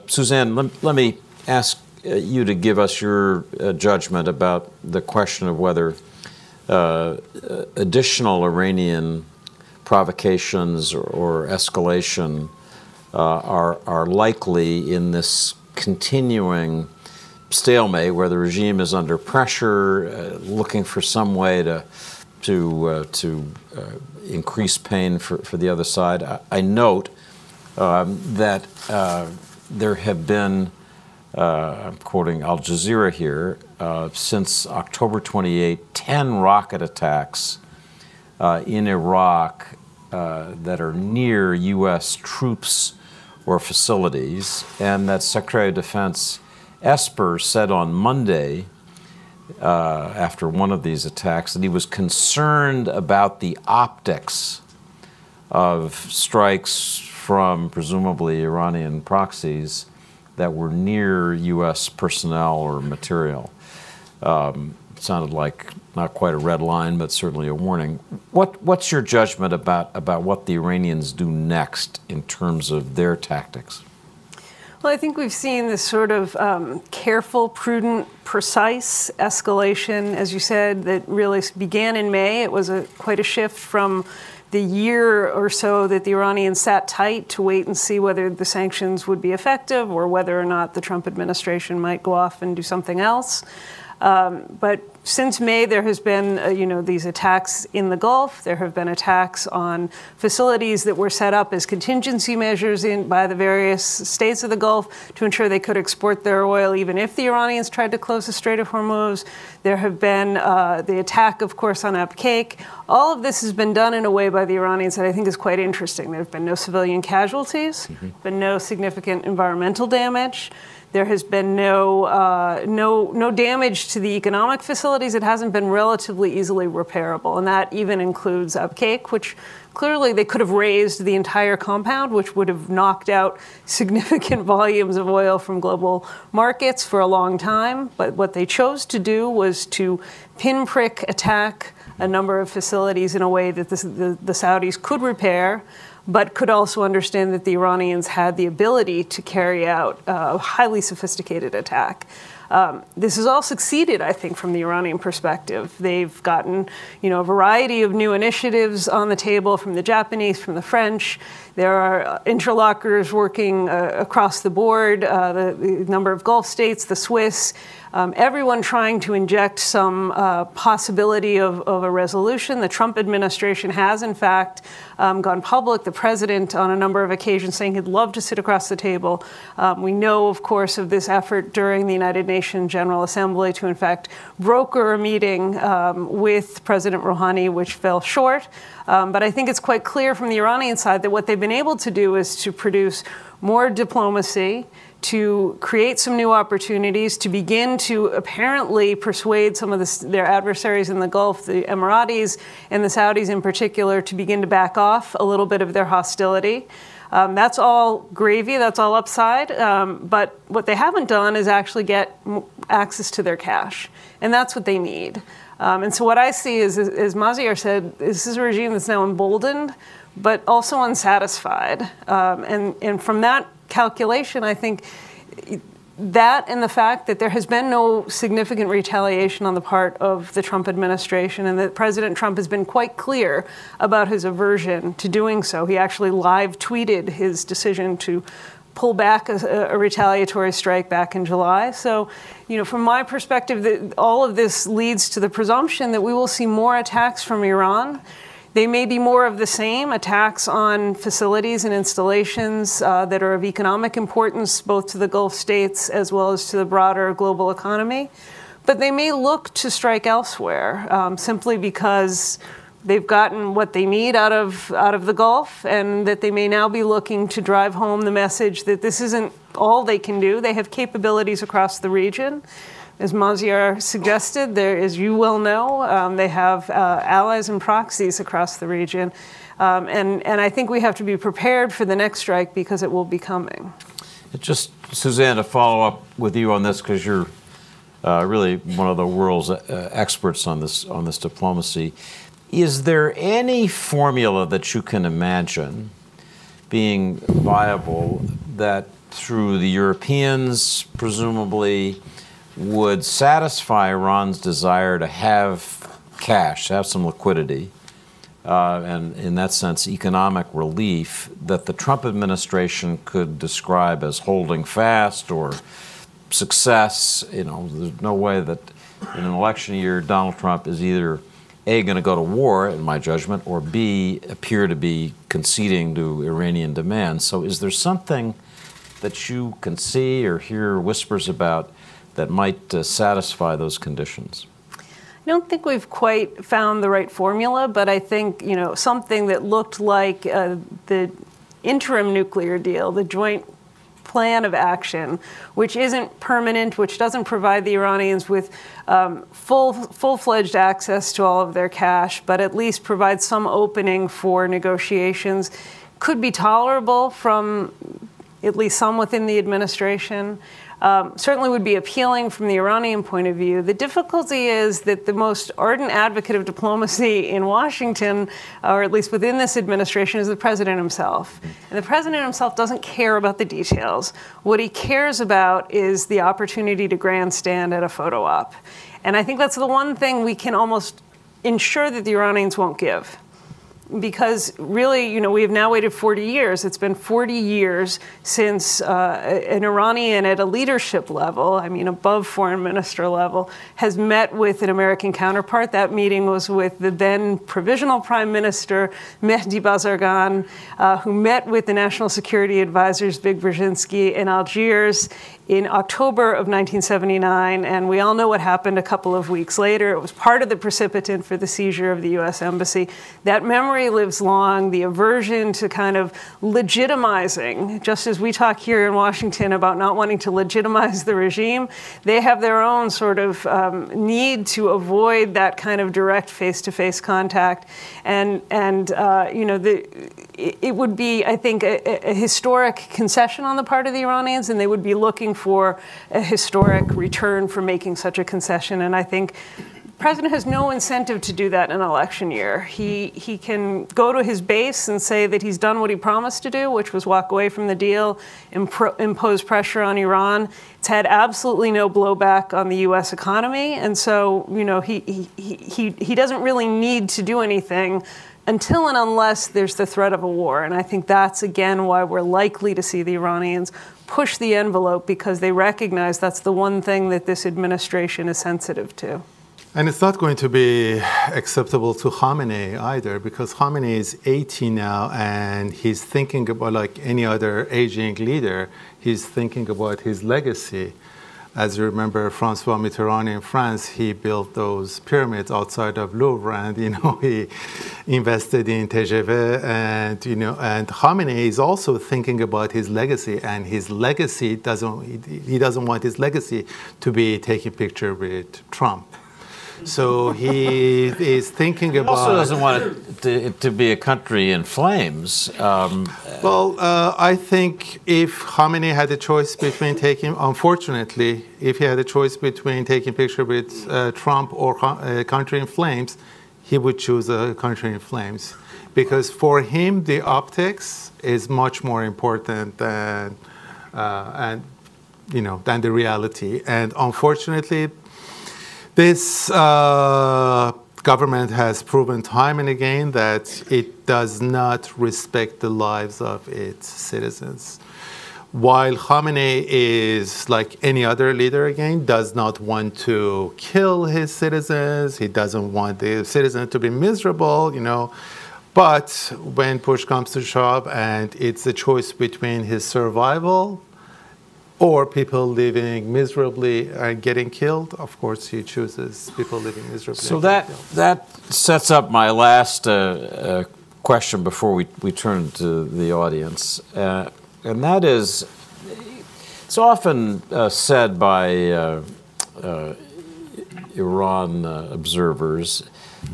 Suzanne, let me ask you to give us your judgment about the question of whether additional Iranian provocations or escalation are likely in this continuing stalemate where the regime is under pressure, looking for some way to increase pain for the other side. I note that there have been, I'm quoting Al Jazeera here, since October 28, 10 rocket attacks in Iraq that are near U.S. troops or facilities, and that Secretary of Defense Esper said on Monday, after one of these attacks, that he was concerned about the optics of strikes from presumably Iranian proxies that were near U.S. personnel or material. It sounded like not quite a red line, but certainly a warning. What's your judgment about what the Iranians do next in terms of their tactics? Well, I think we've seen this sort of careful, prudent, precise escalation, as you said, that really began in May. It was quite a shift from the year or so that the Iranians sat tight to wait and see whether the sanctions would be effective or whether or not the Trump administration might go off and do something else. But since May, there has been, these attacks in the Gulf. There have been attacks on facilities that were set up as contingency measures by the various states of the Gulf to ensure they could export their oil even if the Iranians tried to close the Strait of Hormuz. There have been the attack, of course, on Upkeek. All of this has been done in a way by the Iranians that I think is quite interesting. There have been no civilian casualties, been no significant environmental damage. There has been no damage to the economic facilities. It hasn't been relatively easily repairable, and that even includes Upkeek, which clearly they could have raised the entire compound, which would have knocked out significant volumes of oil from global markets for a long time. But what they chose to do was to pinprick attack a number of facilities in a way that the Saudis could repair, but could also understand that the Iranians had the ability to carry out a highly sophisticated attack. This has all succeeded, I think, from the Iranian perspective. They've gotten, a variety of new initiatives on the table from the Japanese, from the French. There are interlocutors working across the board, the number of Gulf states, the Swiss, everyone trying to inject some possibility of a resolution. The Trump administration has, in fact, gone public. The president, on a number of occasions, saying he'd love to sit across the table. We know, of course, of this effort during the United Nations General Assembly to, in fact, broker a meeting with President Rouhani, which fell short. But I think it's quite clear from the Iranian side that what they've been able to do is to produce more diplomacy, to create some new opportunities, to begin to apparently persuade some of their adversaries in the Gulf, the Emiratis and the Saudis in particular, to begin to back off a little bit of their hostility. That's all gravy, that's all upside, but what they haven't done is actually get access to their cash, and that's what they need. And so what I see is, as Maziar said, this is a regime that's now emboldened, but also unsatisfied. And from that calculation, I think that and the fact that there has been no significant retaliation on the part of the Trump administration and that President Trump has been quite clear about his aversion to doing so. He actually live tweeted his decision to pull back a retaliatory strike back in July. So, from my perspective, all of this leads to the presumption that we will see more attacks from Iran. They may be more of the same, attacks on facilities and installations that are of economic importance, both to the Gulf states as well as to the broader global economy. But they may look to strike elsewhere simply because they've gotten what they need out of the Gulf, and that they may now be looking to drive home the message that this isn't all they can do. They have capabilities across the region. As Maziar suggested, as you well know, they have allies and proxies across the region. And I think we have to be prepared for the next strike because it will be coming. Just, Suzanne, to follow up with you on this, because you're really one of the world's experts on this diplomacy. Is there any formula that you can imagine being viable that through the Europeans, presumably, would satisfy Iran's desire to have cash, to have some liquidity, and in that sense, economic relief that the Trump administration could describe as holding fast or success? You know, there's no way that in an election year, Donald Trump is either A, going to go to war, in my judgment, or B, appear to be conceding to Iranian demands. So is there something that you can see or hear whispers about that might satisfy those conditions? I don't think we've quite found the right formula, but I think, you know, something that looked like the interim nuclear deal, the joint plan of action, which isn't permanent, which doesn't provide the Iranians with full-fledged access to all of their cash, but at least provides some opening for negotiations, could be tolerable from at least some within the administration. Certainly would be appealing from the Iranian point of view. The difficulty is that the most ardent advocate of diplomacy in Washington, or at least within this administration, is the president himself. And the president himself doesn't care about the details. What he cares about is the opportunity to grandstand at a photo op. And I think that's the one thing we can almost ensure that the Iranians won't give. Because really, you know, we have now waited 40 years. It's been 40 years since an Iranian at a leadership level, I mean above foreign minister level, has met with an American counterpart. That meeting was with the then provisional prime minister, Mehdi Bazargan, who met with the national security advisors, Vig Brzezinski, in Algiers in October of 1979, and we all know what happened a couple of weeks later. It was part of the precipitant for the seizure of the U.S. Embassy. That memory lives long, the aversion to kind of legitimizing, just as we talk here in Washington about not wanting to legitimize the regime, they have their own sort of need to avoid that kind of direct face-to-face contact. And you know, it would be, I think, a historic concession on the part of the Iranians, and they would be looking for a historic return for making such a concession. And I think the president has no incentive to do that in an election year. He can go to his base and say that he's done what he promised to do, which was walk away from the deal, impose pressure on Iran. It's had absolutely no blowback on the U.S. economy. And so, you know, he doesn't really need to do anything until and unless there's the threat of a war. And I think that's, again, why we're likely to see the Iranians push the envelope, because they recognize that's the one thing that this administration is sensitive to. And it's not going to be acceptable to Khamenei either, because Khamenei is 80 now, and he's thinking about, like any other aging leader, he's thinking about his legacy. As you remember, Francois Mitterrand in France, he built those pyramids outside of Louvre, and, you know, he invested in TGV, and, you know, and Khamenei is also thinking about his legacy, and his legacy he doesn't want his legacy to be taking picture with Trump. So he is thinking about... He also doesn't want it to be a country in flames. I think if Khamenei had a choice between unfortunately, if he had a choice between taking picture with Trump or a country in flames, he would choose a country in flames. Because for him, the optics is much more important than the reality. And unfortunately, this government has proven time and again that it does not respect the lives of its citizens. While Khamenei is like any other leader, again, does not want to kill his citizens, he doesn't want the citizens to be miserable, you know. But when push comes to shove and it's a choice between his survival or people living miserably and getting killed. Of course, he chooses people living miserably. So that sets up my last question before we turn to the audience, and that is, it's often said by Iran observers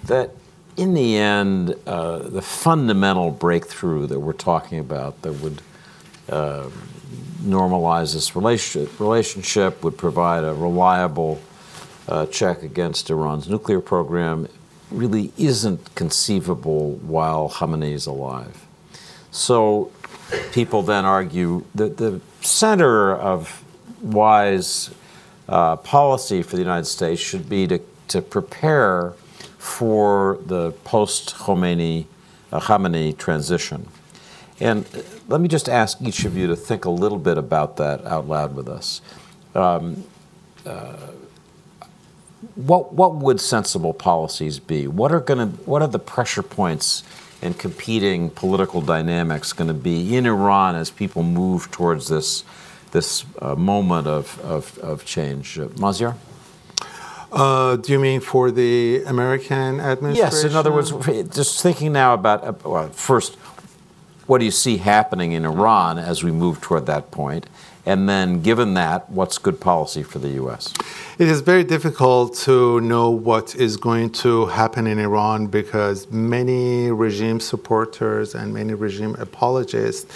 that in the end, the fundamental breakthrough that we're talking about that would normalize this relationship, would provide a reliable check against Iran's nuclear program, really isn't conceivable while Khamenei is alive. So people then argue that the center of wise policy for the United States should be to prepare for the post-Khamenei transition. And let me just ask each of you to think a little bit about that out loud with us. What would sensible policies be? What are the pressure points and competing political dynamics going to be in Iran as people move towards this moment of change? Maziar? Do you mean for the American administration? Yes, in other words, just thinking now about, well, first, what do you see happening in Iran as we move toward that point? And then, given that, what's good policy for the U.S.? It is very difficult to know what is going to happen in Iran because many regime supporters and many regime apologists,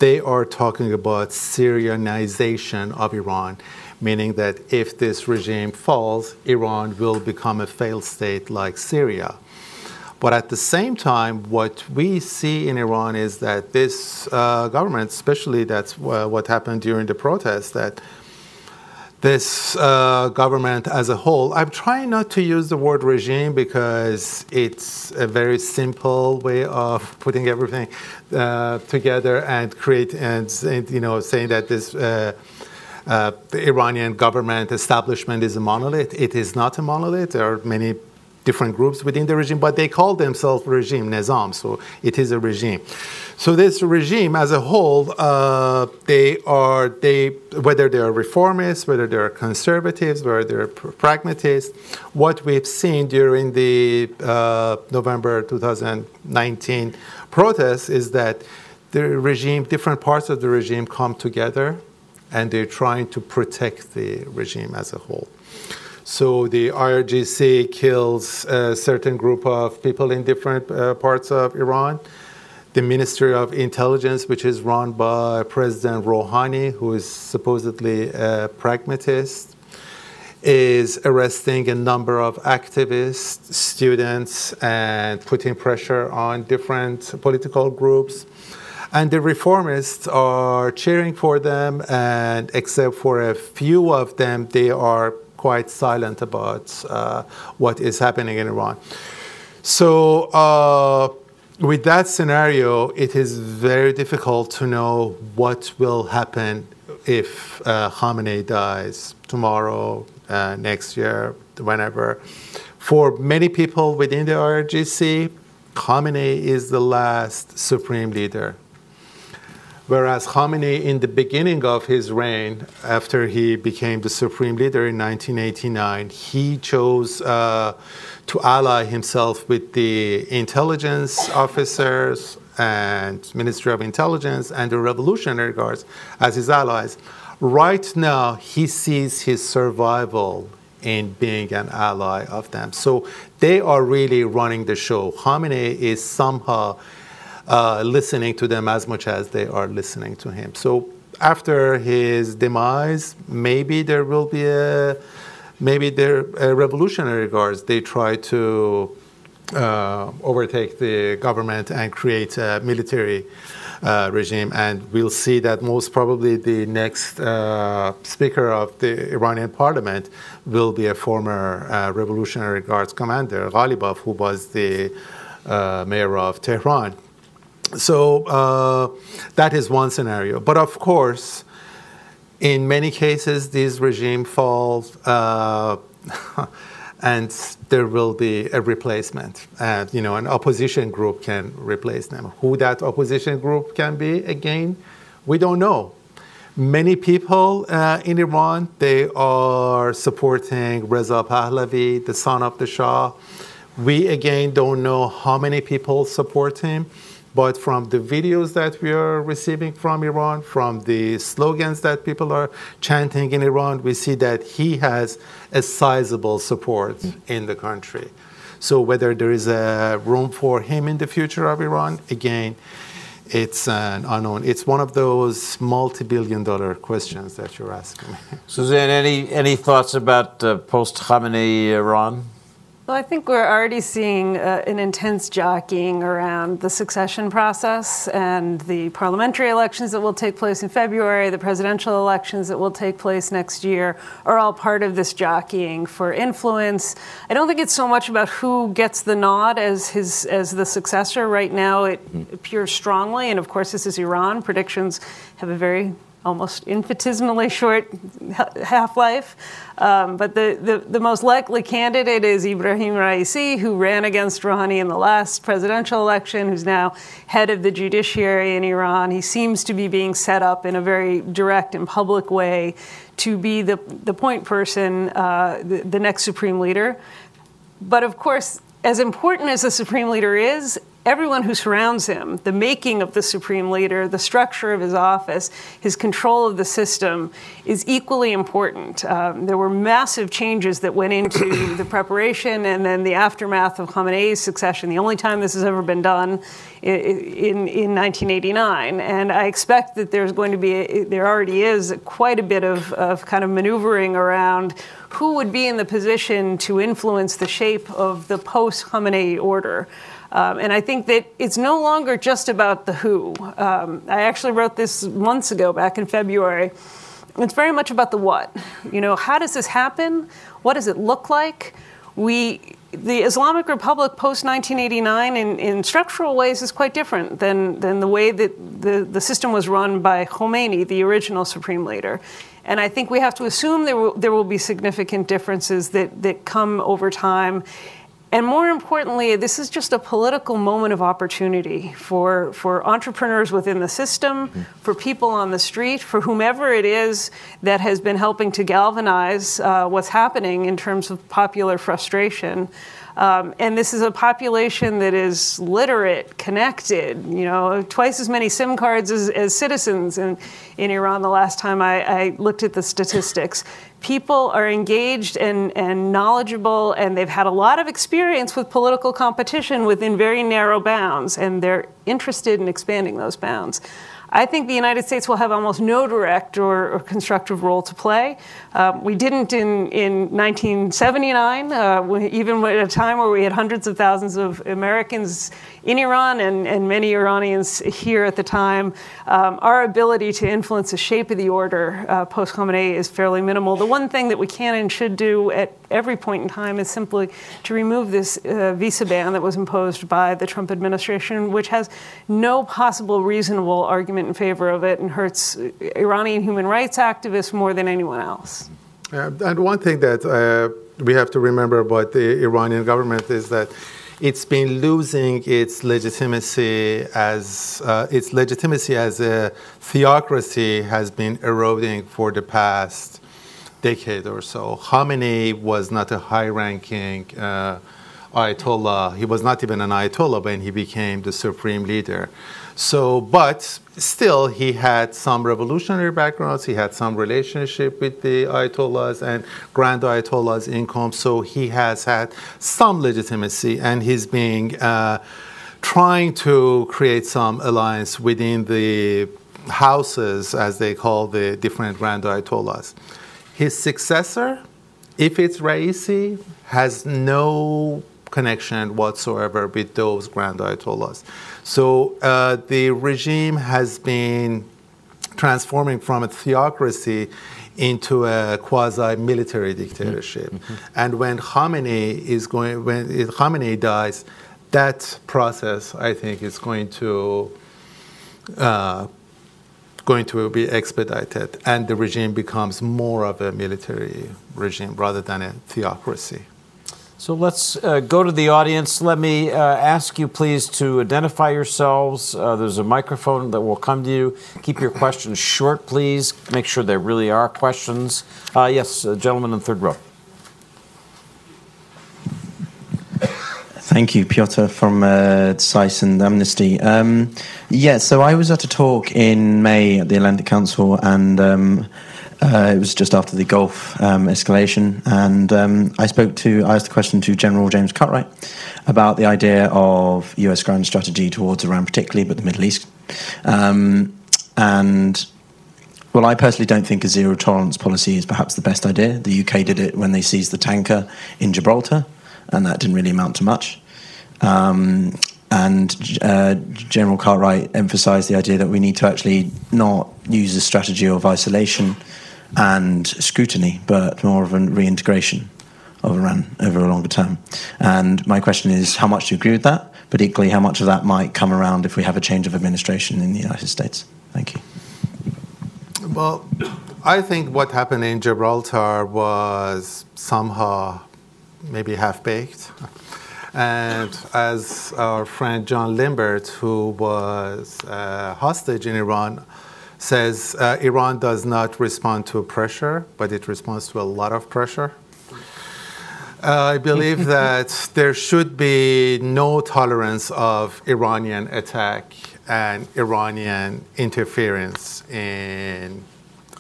they are talking about Syrianization of Iran, meaning that if this regime falls, Iran will become a failed state like Syria. But at the same time, what we see in Iran is that this government, especially that's what happened during the protests, that this government as a whole, I'm trying not to use the word regime because it's a very simple way of putting everything together and saying that this the Iranian government establishment is a monolith. It is not a monolith. There are many different groups within the regime, but they call themselves regime, nizam, so it is a regime. So this regime as a whole, whether they are reformists, whether they are conservatives, whether they are pragmatists, what we've seen during the November 2019 protests is that the regime, different parts of the regime come together and they're trying to protect the regime as a whole. So the IRGC kills a certain group of people in different parts of Iran. The Ministry of Intelligence, which is run by President Rouhani, who is supposedly a pragmatist, is arresting a number of activists, students, and putting pressure on different political groups. And the reformists are cheering for them, and except for a few of them, they are quite silent about what is happening in Iran. So with that scenario, it is very difficult to know what will happen if Khamenei dies tomorrow, next year, whenever. For many people within the IRGC, Khamenei is the last supreme leader. Whereas Khamenei, in the beginning of his reign, after he became the supreme leader in 1989, he chose to ally himself with the intelligence officers and Ministry of Intelligence and the Revolutionary Guards as his allies. Right now, he sees his survival in being an ally of them. So they are really running the show. Khamenei is somehow listening to them as much as they are listening to him. So after his demise, maybe there will be Revolutionary Guards. They try to overtake the government and create a military regime. And we'll see that most probably the next speaker of the Iranian parliament will be a former Revolutionary Guards commander, Ghalibaf, who was the mayor of Tehran. So that is one scenario. But of course, in many cases, these regimes fall and there will be a replacement. And, an opposition group can replace them. Who that opposition group can be, again, we don't know. Many people in Iran, they are supporting Reza Pahlavi, the son of the Shah. We, again, don't know how many people support him, but from the videos that we are receiving from Iran, from the slogans that people are chanting in Iran, we see that he has a sizable support in the country. So whether there is a room for him in the future of Iran, again, it's an unknown. It's one of those multi-billion-dollar questions that you're asking me. Suzanne, any thoughts about post-Khamenei Iran? Well, I think we're already seeing an intense jockeying around the succession process, and the parliamentary elections that will take place in February, the presidential elections that will take place next year, are all part of this jockeying for influence. I don't think it's so much about who gets the nod as the successor. Right now, it appears strongly, and of course, this is Iran. Predictions have a very almost infinitesimally short half-life. But the most likely candidate is Ibrahim Raisi, who ran against Rouhani in the last presidential election, who's now head of the judiciary in Iran. He seems to be being set up in a very direct and public way to be the point person, the next supreme leader. But of course, as important as the supreme leader is, everyone who surrounds him, the making of the supreme leader, the structure of his office, his control of the system, is equally important. There were massive changes that went into the preparation and then the aftermath of Khamenei's succession, the only time this has ever been done in 1989. And I expect that there's going to be, there already is quite a bit of kind of maneuvering around who would be in the position to influence the shape of the post-Khamenei order. And I think that it's no longer just about the who. I actually wrote this months ago, back in February. It's very much about the what. You know, how does this happen? What does it look like? The Islamic Republic post-1989 in structural ways is quite different than the way that the system was run by Khomeini, the original supreme leader. And I think we have to assume there will be significant differences that come over time. And more importantly, this is just a political moment of opportunity for entrepreneurs within the system, for people on the street, for whomever it is that has been helping to galvanize what's happening in terms of popular frustration. And this is a population that is literate, connected, you know, twice as many SIM cards as citizens in Iran the last time I looked at the statistics. People are engaged and knowledgeable, and they've had a lot of experience with political competition within very narrow bounds, and they're interested in expanding those bounds. I think the United States will have almost no direct or constructive role to play. We didn't in 1979, even at a time where we had hundreds of thousands of Americans in Iran and many Iranians here at the time. Our ability to influence the shape of the order post-Khamenei is fairly minimal. The one thing that we can and should do at every point in time is simply to remove this visa ban that was imposed by the Trump administration, which has no possible reasonable argument in favor of it and hurts Iranian human rights activists more than anyone else. And one thing that we have to remember about the Iranian government is that it's been losing its legitimacy as a theocracy has been eroding for the past decade or so. Khamenei was not a high-ranking Ayatollah. He was not even an Ayatollah when he became the supreme leader. So, but still, he had some revolutionary backgrounds. He had some relationship with the Ayatollahs and Grand Ayatollahs income. So he has had some legitimacy, and he's being trying to create some alliance within the houses, as they call the different Grand Ayatollahs. His successor, if it's Raisi, has no connection whatsoever with those Grand Ayatollahs. So the regime has been transforming from a theocracy into a quasi-military dictatorship. And when Khamenei dies, that process, I think, is going to be expedited, and the regime becomes more of a military regime rather than a theocracy. So let's go to the audience. Let me ask you, please, to identify yourselves. There's a microphone that will come to you. Keep your questions short, please. Make sure there really are questions. Yes, gentleman in third row. Thank you, Piotr from Decison, Amnesty. Yeah, so I was at a talk in May at the Atlantic Council, and it was just after the Gulf escalation, and I asked the question to General James Cartwright about the idea of US grand strategy towards Iran particularly, but the Middle East. And, well, I personally don't think a zero-tolerance policy is perhaps the best idea. The UK did it when they seized the tanker in Gibraltar, and that didn't really amount to much. General Cartwright emphasised the idea that we need to actually not use a strategy of isolation and scrutiny, but more of a reintegration of Iran over a longer term. And my question is, how much do you agree with that? But equally, how much of that might come around if we have a change of administration in the United States? Thank you. Well, I think what happened in Gibraltar was somehow maybe half-baked. And as our friend John Limbert, who was hostage in Iran, says, Iran does not respond to pressure, but it responds to a lot of pressure. I believe that there should be no tolerance of Iranian attack and Iranian interference in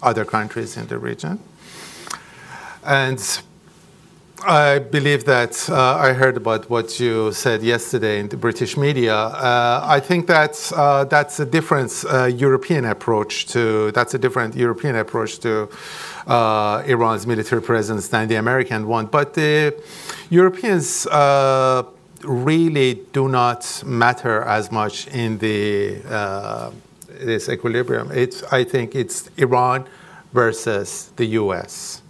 other countries in the region. And I believe that I heard about what you said yesterday in the British media. I think that's a different European approach to Iran's military presence than the American one. But the Europeans really do not matter as much in this equilibrium. I think it's Iran versus the U.S.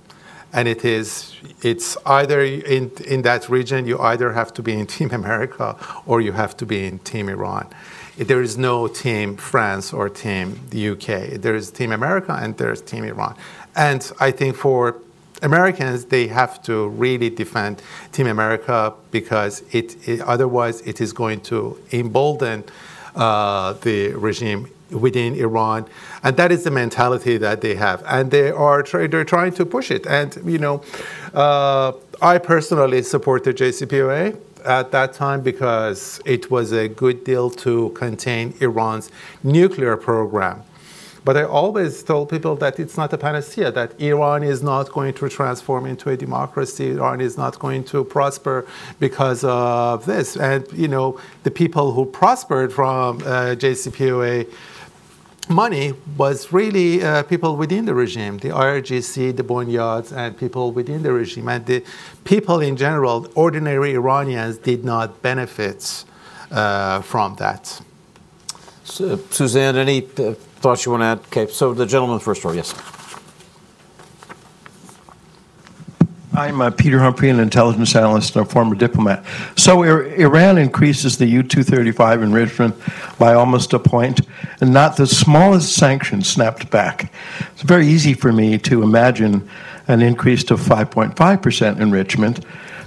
And it's either in that region, you either have to be in Team America or you have to be in Team Iran. There is no Team France or Team the UK. There is Team America and there's Team Iran. And I think for Americans, they have to really defend Team America because otherwise it is going to embolden the regime within Iran, and that is the mentality that they have, and they're trying to push it. And I personally supported Jcpoa at that time because it was a good deal to contain Iran's nuclear program. But I always told people that it's not a panacea, that Iran is not going to transform into a democracy. Iran is not going to prosper because of this. And, the people who prospered from Jcpoa money was really people within the regime, the IRGC, the Bonyads, and people within the regime. And the people in general, ordinary Iranians, did not benefit from that. So, Suzanne, any thoughts you want to add? Okay, so the gentleman first row, yes. I'm Peter Humphrey, an intelligence analyst and a former diplomat. So Iran increases the U-235 enrichment by almost a point, and not the smallest sanction snapped back. It's very easy for me to imagine an increase to 5.5% enrichment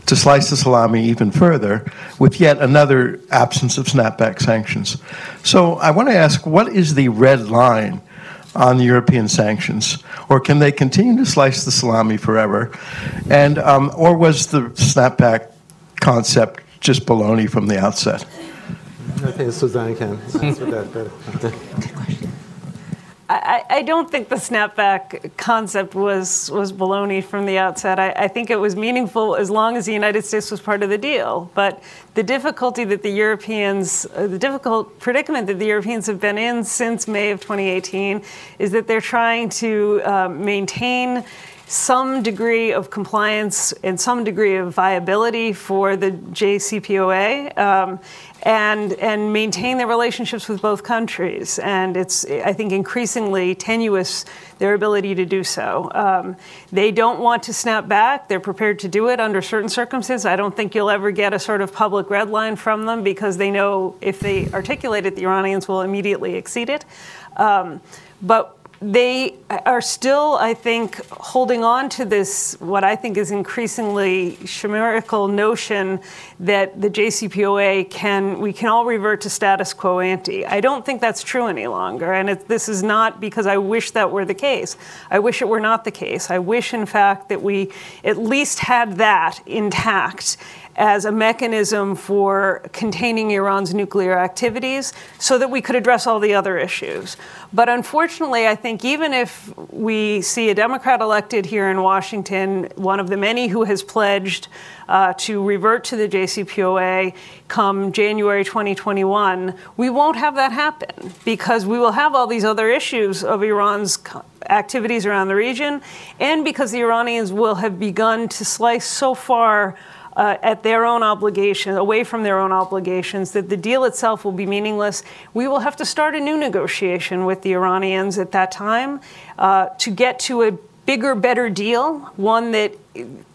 to slice the salami even further with yet another absence of snapback sanctions. So I want to ask, what is the red line on the European sanctions, or can they continue to slice the salami forever? And or was the snapback concept just baloney from the outset? I think Suzanne can answer that better. I don't think the snapback concept was baloney from the outset. I think it was meaningful as long as the United States was part of the deal. But the difficulty that the difficult predicament that the Europeans have been in since May of 2018 is that they're trying to maintain some degree of compliance and some degree of viability for the Jcpoa, and maintain their relationships with both countries. And it's, I think, increasingly tenuous, their ability to do so. They don't want to snap back. They're prepared to do it under certain circumstances. I don't think you'll ever get a sort of public red line from them because they know if they articulate it, the Iranians will immediately exceed it. But they are still, I think, holding on to this, what I think is increasingly chimerical notion that the JCPOA we can all revert to status quo ante. I don't think that's true any longer. And this is not because I wish that were the case. I wish it were not the case. I wish, in fact, that we at least had that intact as a mechanism for containing Iran's nuclear activities so that we could address all the other issues. But unfortunately, I think even if we see a Democrat elected here in Washington, one of the many who has pledged to revert to the JCPOA come January 2021, we won't have that happen because we will have all these other issues of Iran's activities around the region, and because the Iranians will have begun to slice so far at their own obligations, away from their own obligations, that the deal itself will be meaningless. We will have to start a new negotiation with the Iranians at that time to get to a bigger, better deal, one that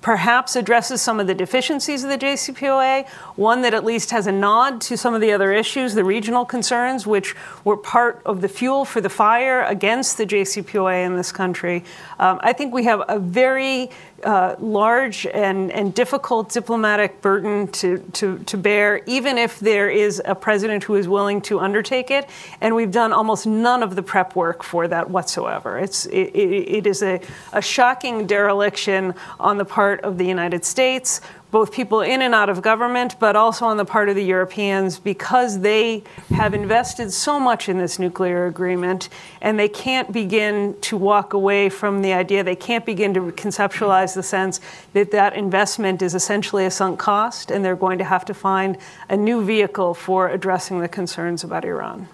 perhaps addresses some of the deficiencies of the JCPOA, one that at least has a nod to some of the other issues, the regional concerns, which were part of the fuel for the fire against the JCPOA in this country. I think we have a very large and difficult diplomatic burden to bear, even if there is a president who is willing to undertake it. And we've done almost none of the prep work for that whatsoever. It is a shocking dereliction on the part of the United States, both people in and out of government, but also on the part of the Europeans, because they have invested so much in this nuclear agreement, and they can't begin to walk away from the idea, they can't begin to conceptualize the sense that that investment is essentially a sunk cost, and they're going to have to find a new vehicle for addressing the concerns about Iran.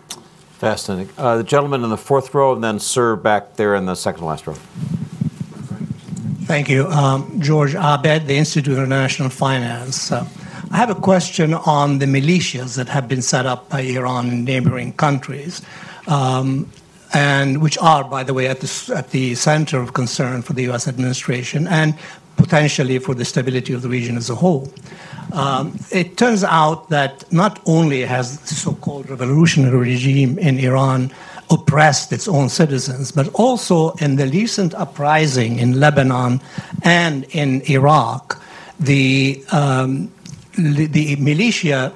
Fascinating. The gentleman in the fourth row, and then Sir back there in the second last row. Thank you. George Abed, the Institute of International Finance. I have a question on the militias that have been set up by Iran in neighboring countries, and which are, by the way, at the center of concern for the U.S. administration and potentially for the stability of the region as a whole. It turns out that not only has the so-called revolutionary regime in Iran oppressed its own citizens, but also in the recent uprising in Lebanon and in Iraq, the militia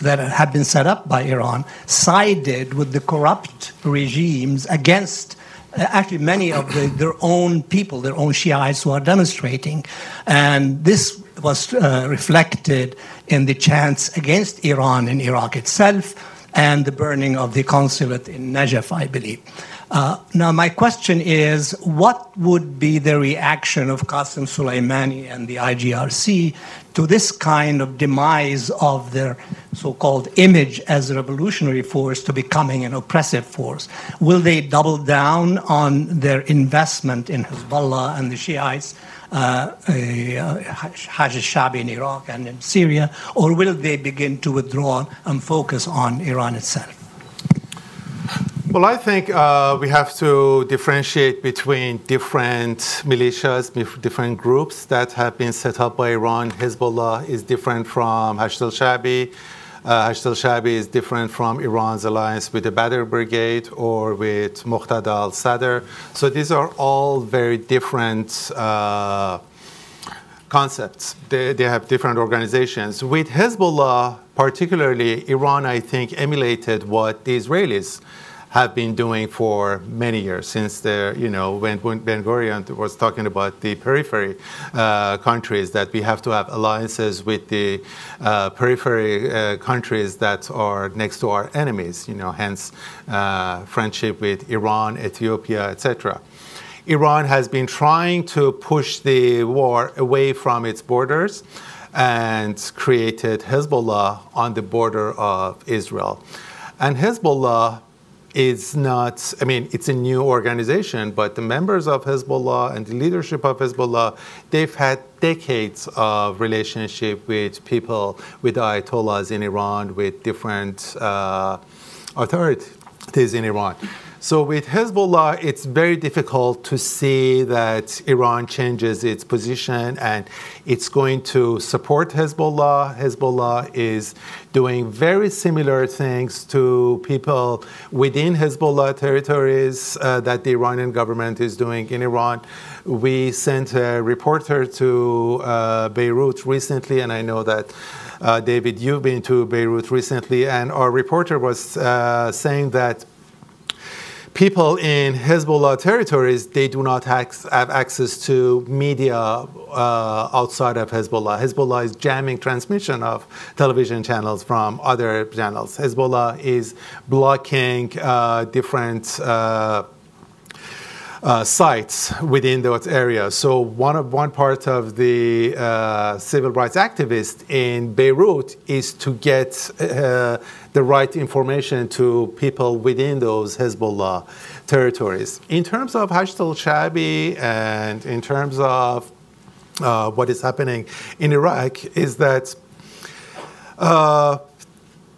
that have been set up by Iran sided with the corrupt regimes against actually many of their own people, their own Shiites who are demonstrating. And this was reflected in the chants against Iran in Iraq itself, and the burning of the consulate in Najaf, I believe. Now, my question is, what would be the reaction of Qasem Soleimani and the IGRC to this kind of demise of their so-called image as a revolutionary force to becoming an oppressive force? Will they double down on their investment in Hezbollah and the Shiites, Hajj al-Shabi in Iraq and in Syria, or will they begin to withdraw and focus on Iran itself? Well, I think we have to differentiate between different militias, different groups that have been set up by Iran. Hezbollah is different from Hashd al-Shabi. Hashd al-Shabi is different from Iran's alliance with the Badr Brigade or with Muqtada al-Sadr. So these are all very different concepts. They have different organizations. With Hezbollah, particularly, Iran, I think, emulated what the Israelis have been doing for many years, since when Ben-Gurion was talking about the periphery countries, that we have to have alliances with the periphery countries that are next to our enemies, hence friendship with Iran, Ethiopia, etc. Iran has been trying to push the war away from its borders and created Hezbollah on the border of Israel. And Hezbollah is not, it's a new organization, but the members of Hezbollah and the leadership of Hezbollah, they've had decades of relationship with people, with Ayatollahs in Iran, with different authorities in Iran. So with Hezbollah, it's very difficult to see that Iran changes its position and it's going to support Hezbollah. Hezbollah is doing very similar things to people within Hezbollah territories that the Iranian government is doing in Iran. We sent a reporter to Beirut recently, and I know that David, you've been to Beirut recently, and our reporter was saying that people in Hezbollah territories, they do not have access to media outside of Hezbollah. Hezbollah is jamming transmission of television channels from other channels. Hezbollah is blocking different sites within those areas. So one part of the civil rights activists in Beirut is to get the right information to people within those Hezbollah territories. In terms of Hashd al-Sha'bi and in terms of what is happening in Iraq is that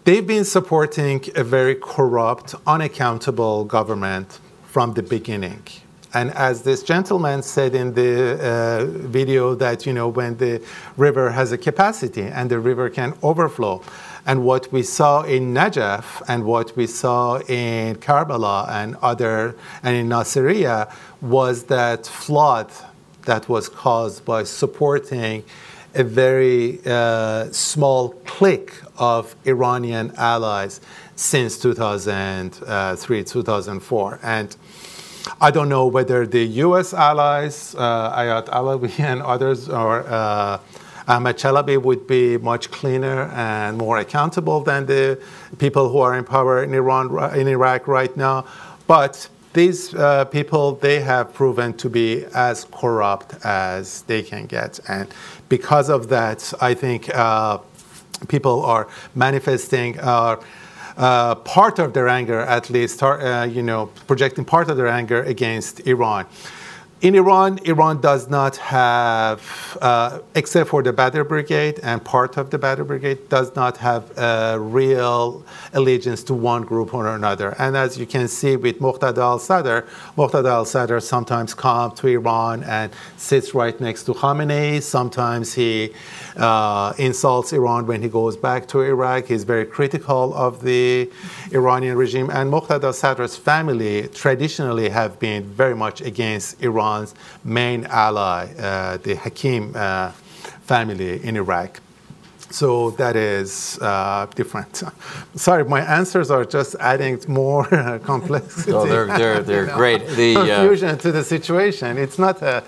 they've been supporting a very corrupt, unaccountable government from the beginning. And as this gentleman said in the video that, when the river has a capacity and the river can overflow, and what we saw in Najaf and what we saw in Karbala and in Nasiriyah was that flood that was caused by supporting a very small clique of Iranian allies since 2003, 2004. And I don't know whether the U.S. allies, Ayat Alawi and others, or Ahmad Chalabi would be much cleaner and more accountable than the people who are in power in Iraq right now. But these people, they have proven to be as corrupt as they can get. And because of that, I think people are manifesting part of their anger, at least, projecting part of their anger against Iran. In Iran, Iran does not have, except for the Badr Brigade, and part of the Badr Brigade does not have a real allegiance to one group or another. And as you can see with Muqtada al-Sadr sometimes comes to Iran and sits right next to Khamenei. Sometimes he insults Iran when he goes back to Iraq. He's very critical of the Iranian regime. And Muqtada al-Sadr's family traditionally have been very much against Iran's main ally, the Hakim family in Iraq. So that is different. Sorry, my answers are just adding more complexity. Oh, they're great. The confusion to the situation. It's not a.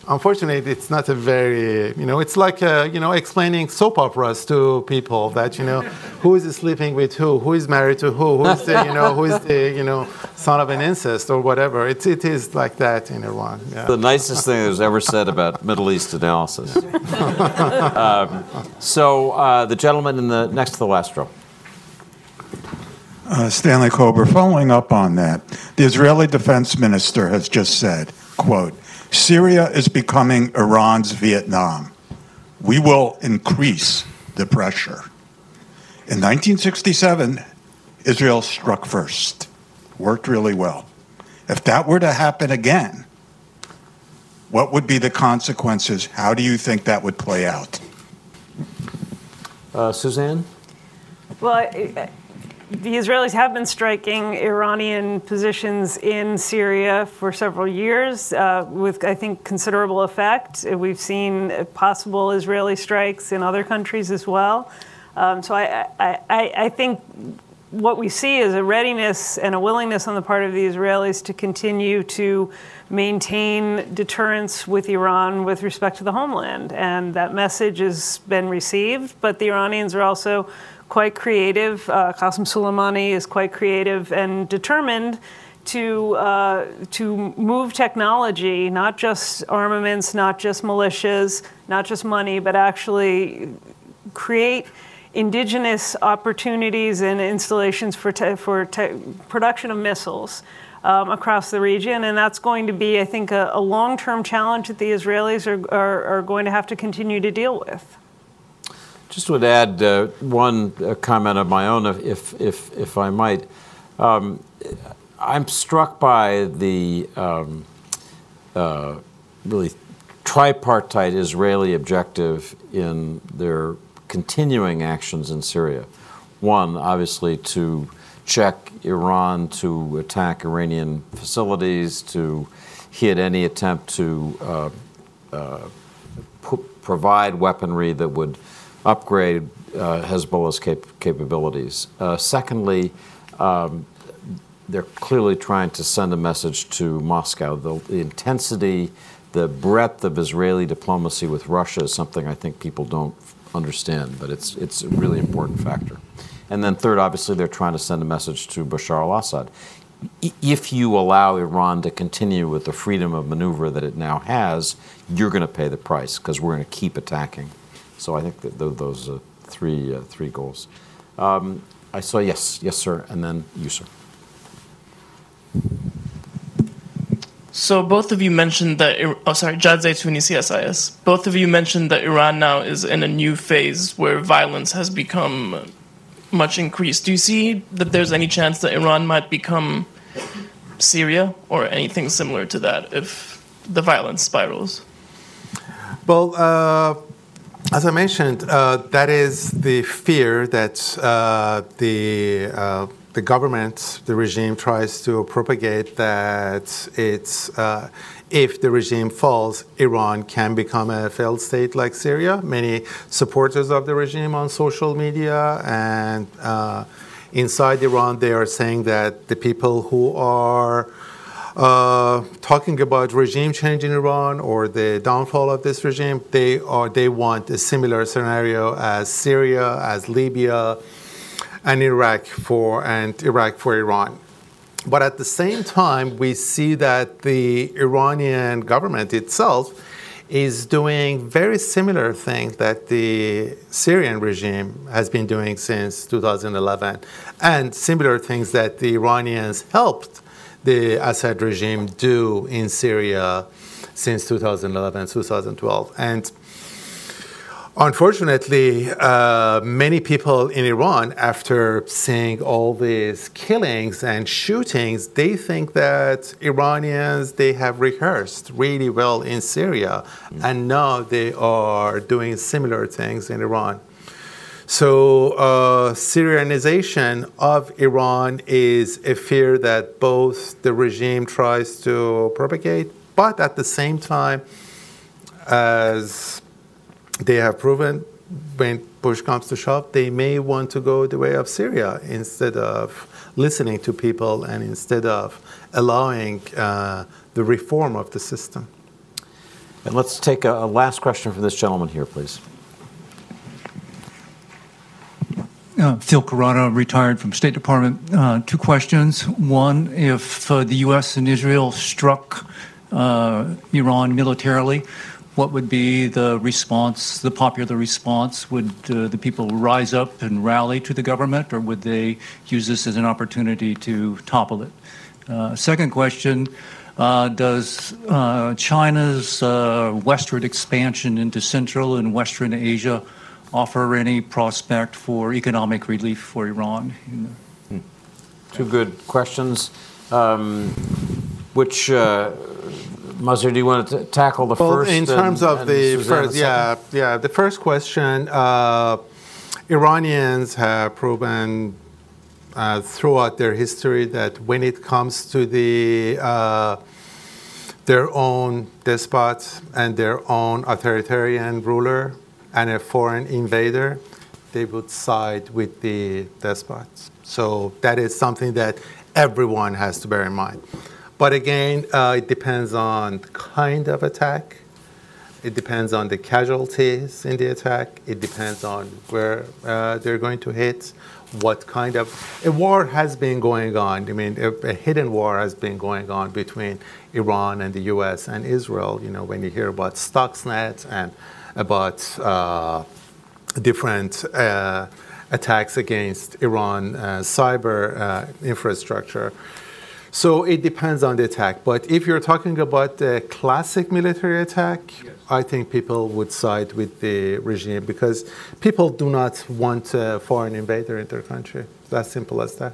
Unfortunately, it's not a very, it's like, explaining soap operas to people that, who is sleeping with who is married to who is the, who is the, son of an incest or whatever. It is like that in Iran. Yeah. The nicest thing that was ever said about Middle East analysis. So the gentleman in the next to the last row. Stanley Kober, following up on that, the Israeli defense minister has just said, quote, Syria is becoming Iran's Vietnam. We will increase the pressure. In 1967, Israel struck first. Worked really well. If that were to happen again, what would be the consequences? How do you think that would play out? Suzanne? Well, the Israelis have been striking Iranian positions in Syria for several years with, I think, considerable effect. We've seen possible Israeli strikes in other countries as well. So I think what we see is a readiness and a willingness on the part of the Israelis to continue to maintain deterrence with Iran with respect to the homeland. And that message has been received, but the Iranians are also quite creative. Qasem Soleimani is quite creative and determined to move technology, not just armaments, not just militias, not just money, but actually create indigenous opportunities and installations for production of missiles across the region. And that's going to be, I think, a long-term challenge that the Israelis are going to have to continue to deal with. Just would add one comment of my own, if I might. I'm struck by the really tripartite Israeli objective in their continuing actions in Syria. One, obviously, to check Iran, to attack Iranian facilities, to hit any attempt to provide weaponry that would upgrade Hezbollah's capabilities. Secondly, they're clearly trying to send a message to Moscow. The intensity, the breadth of Israeli diplomacy with Russia is something I think people don't understand, but it's a really important factor. And then third, obviously, they're trying to send a message to Bashar al-Assad. If you allow Iran to continue with the freedom of maneuver that it now has, you're going to pay the price because we're going to keep attacking. So I think that those are three goals. I saw yes, sir, and then you, sir. So both of you mentioned that, Jad Zaytouni, CSIS. Both of you mentioned that Iran now is in a new phase where violence has become much increased. Do you see that there's any chance that Iran might become Syria or anything similar to that if the violence spirals? Well, as I mentioned, that is the fear that the government, the regime, tries to propagate, that it's if the regime falls, Iran can become a failed state like Syria. Many supporters of the regime on social media and inside Iran, they are saying that the people who are talking about regime change in Iran or the downfall of this regime, they want a similar scenario as Syria, as Libya, and Iraq for Iran. But at the same time, we see that the Iranian government itself is doing very similar things that the Syrian regime has been doing since 2011, and similar things that the Iranians helped the Assad regime do in Syria since 2011, 2012. And unfortunately, many people in Iran, after seeing all these killings and shootings, they think that Iranians, they have rehearsed really well in Syria, and now they are doing similar things in Iran. So Syrianization of Iran is a fear that both the regime tries to propagate, but at the same time, as they have proven, when push comes to shove, they may want to go the way of Syria instead of listening to people and instead of allowing the reform of the system. And let's take a last question from this gentleman here, please. Phil Carrano, retired from State Department. Two questions. One, if the U.S. and Israel struck Iran militarily, what would be the response, the popular response? Would the people rise up and rally to the government, or would they use this as an opportunity to topple it? Second question, does China's westward expansion into Central and Western Asia offer any prospect for economic relief for Iran? Two good questions. Which Mazhar, do you want to tackle the first? In terms of the first, the first question, Iranians have proven throughout their history that when it comes to their own despot and their own authoritarian ruler and a foreign invader, they would side with the despots. So that is something that everyone has to bear in mind. But again, it depends on the kind of attack. It depends on the casualties in the attack. It depends on where they're going to hit, what kind of... A war has been going on. I mean, a hidden war has been going on between Iran and the US and Israel. You know, when you hear about Stuxnet and about different attacks against Iran cyber infrastructure. So it depends on the attack. But if you're talking about the classic military attack, yes, I think people would side with the regime because people do not want a foreign invader in their country. It's as simple as that.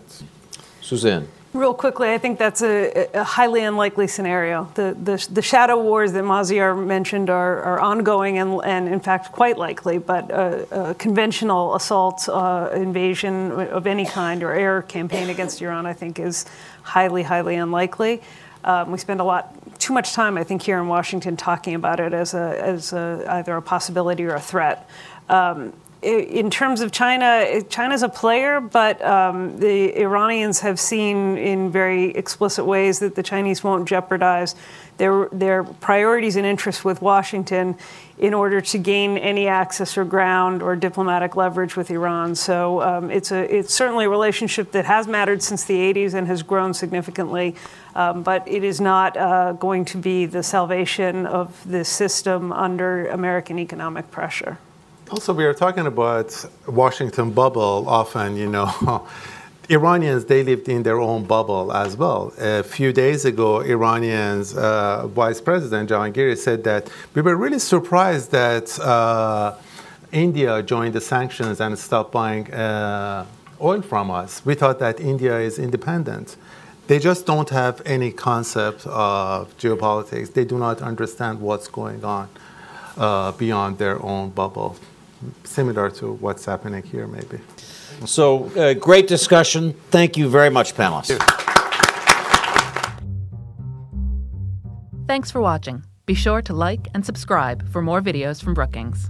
Suzanne. Real quickly, I think that's a highly unlikely scenario. The shadow wars that Maziar mentioned are ongoing and in fact quite likely, but a conventional assault, invasion of any kind or air campaign against Iran, I think, is highly, highly unlikely. We spend too much time, I think, here in Washington talking about it as either a possibility or a threat. In terms of China, China's a player, but the Iranians have seen in very explicit ways that the Chinese won't jeopardize their priorities and interests with Washington in order to gain any access or ground or diplomatic leverage with Iran. So it's certainly a relationship that has mattered since the 80s and has grown significantly, but it is not going to be the salvation of the system under American economic pressure. Also, we are talking about Washington bubble often, you know. Iranians, they lived in their own bubble as well. A few days ago, Iranians' Vice President Jahangiri said that we were really surprised that India joined the sanctions and stopped buying oil from us. We thought that India is independent. They just don't have any concept of geopolitics. They do not understand what's going on beyond their own bubble. Similar to what's happening here, maybe. So, great discussion. Thank you very much, panelists. Thanks for watching. Be sure to like and subscribe for more videos from Brookings.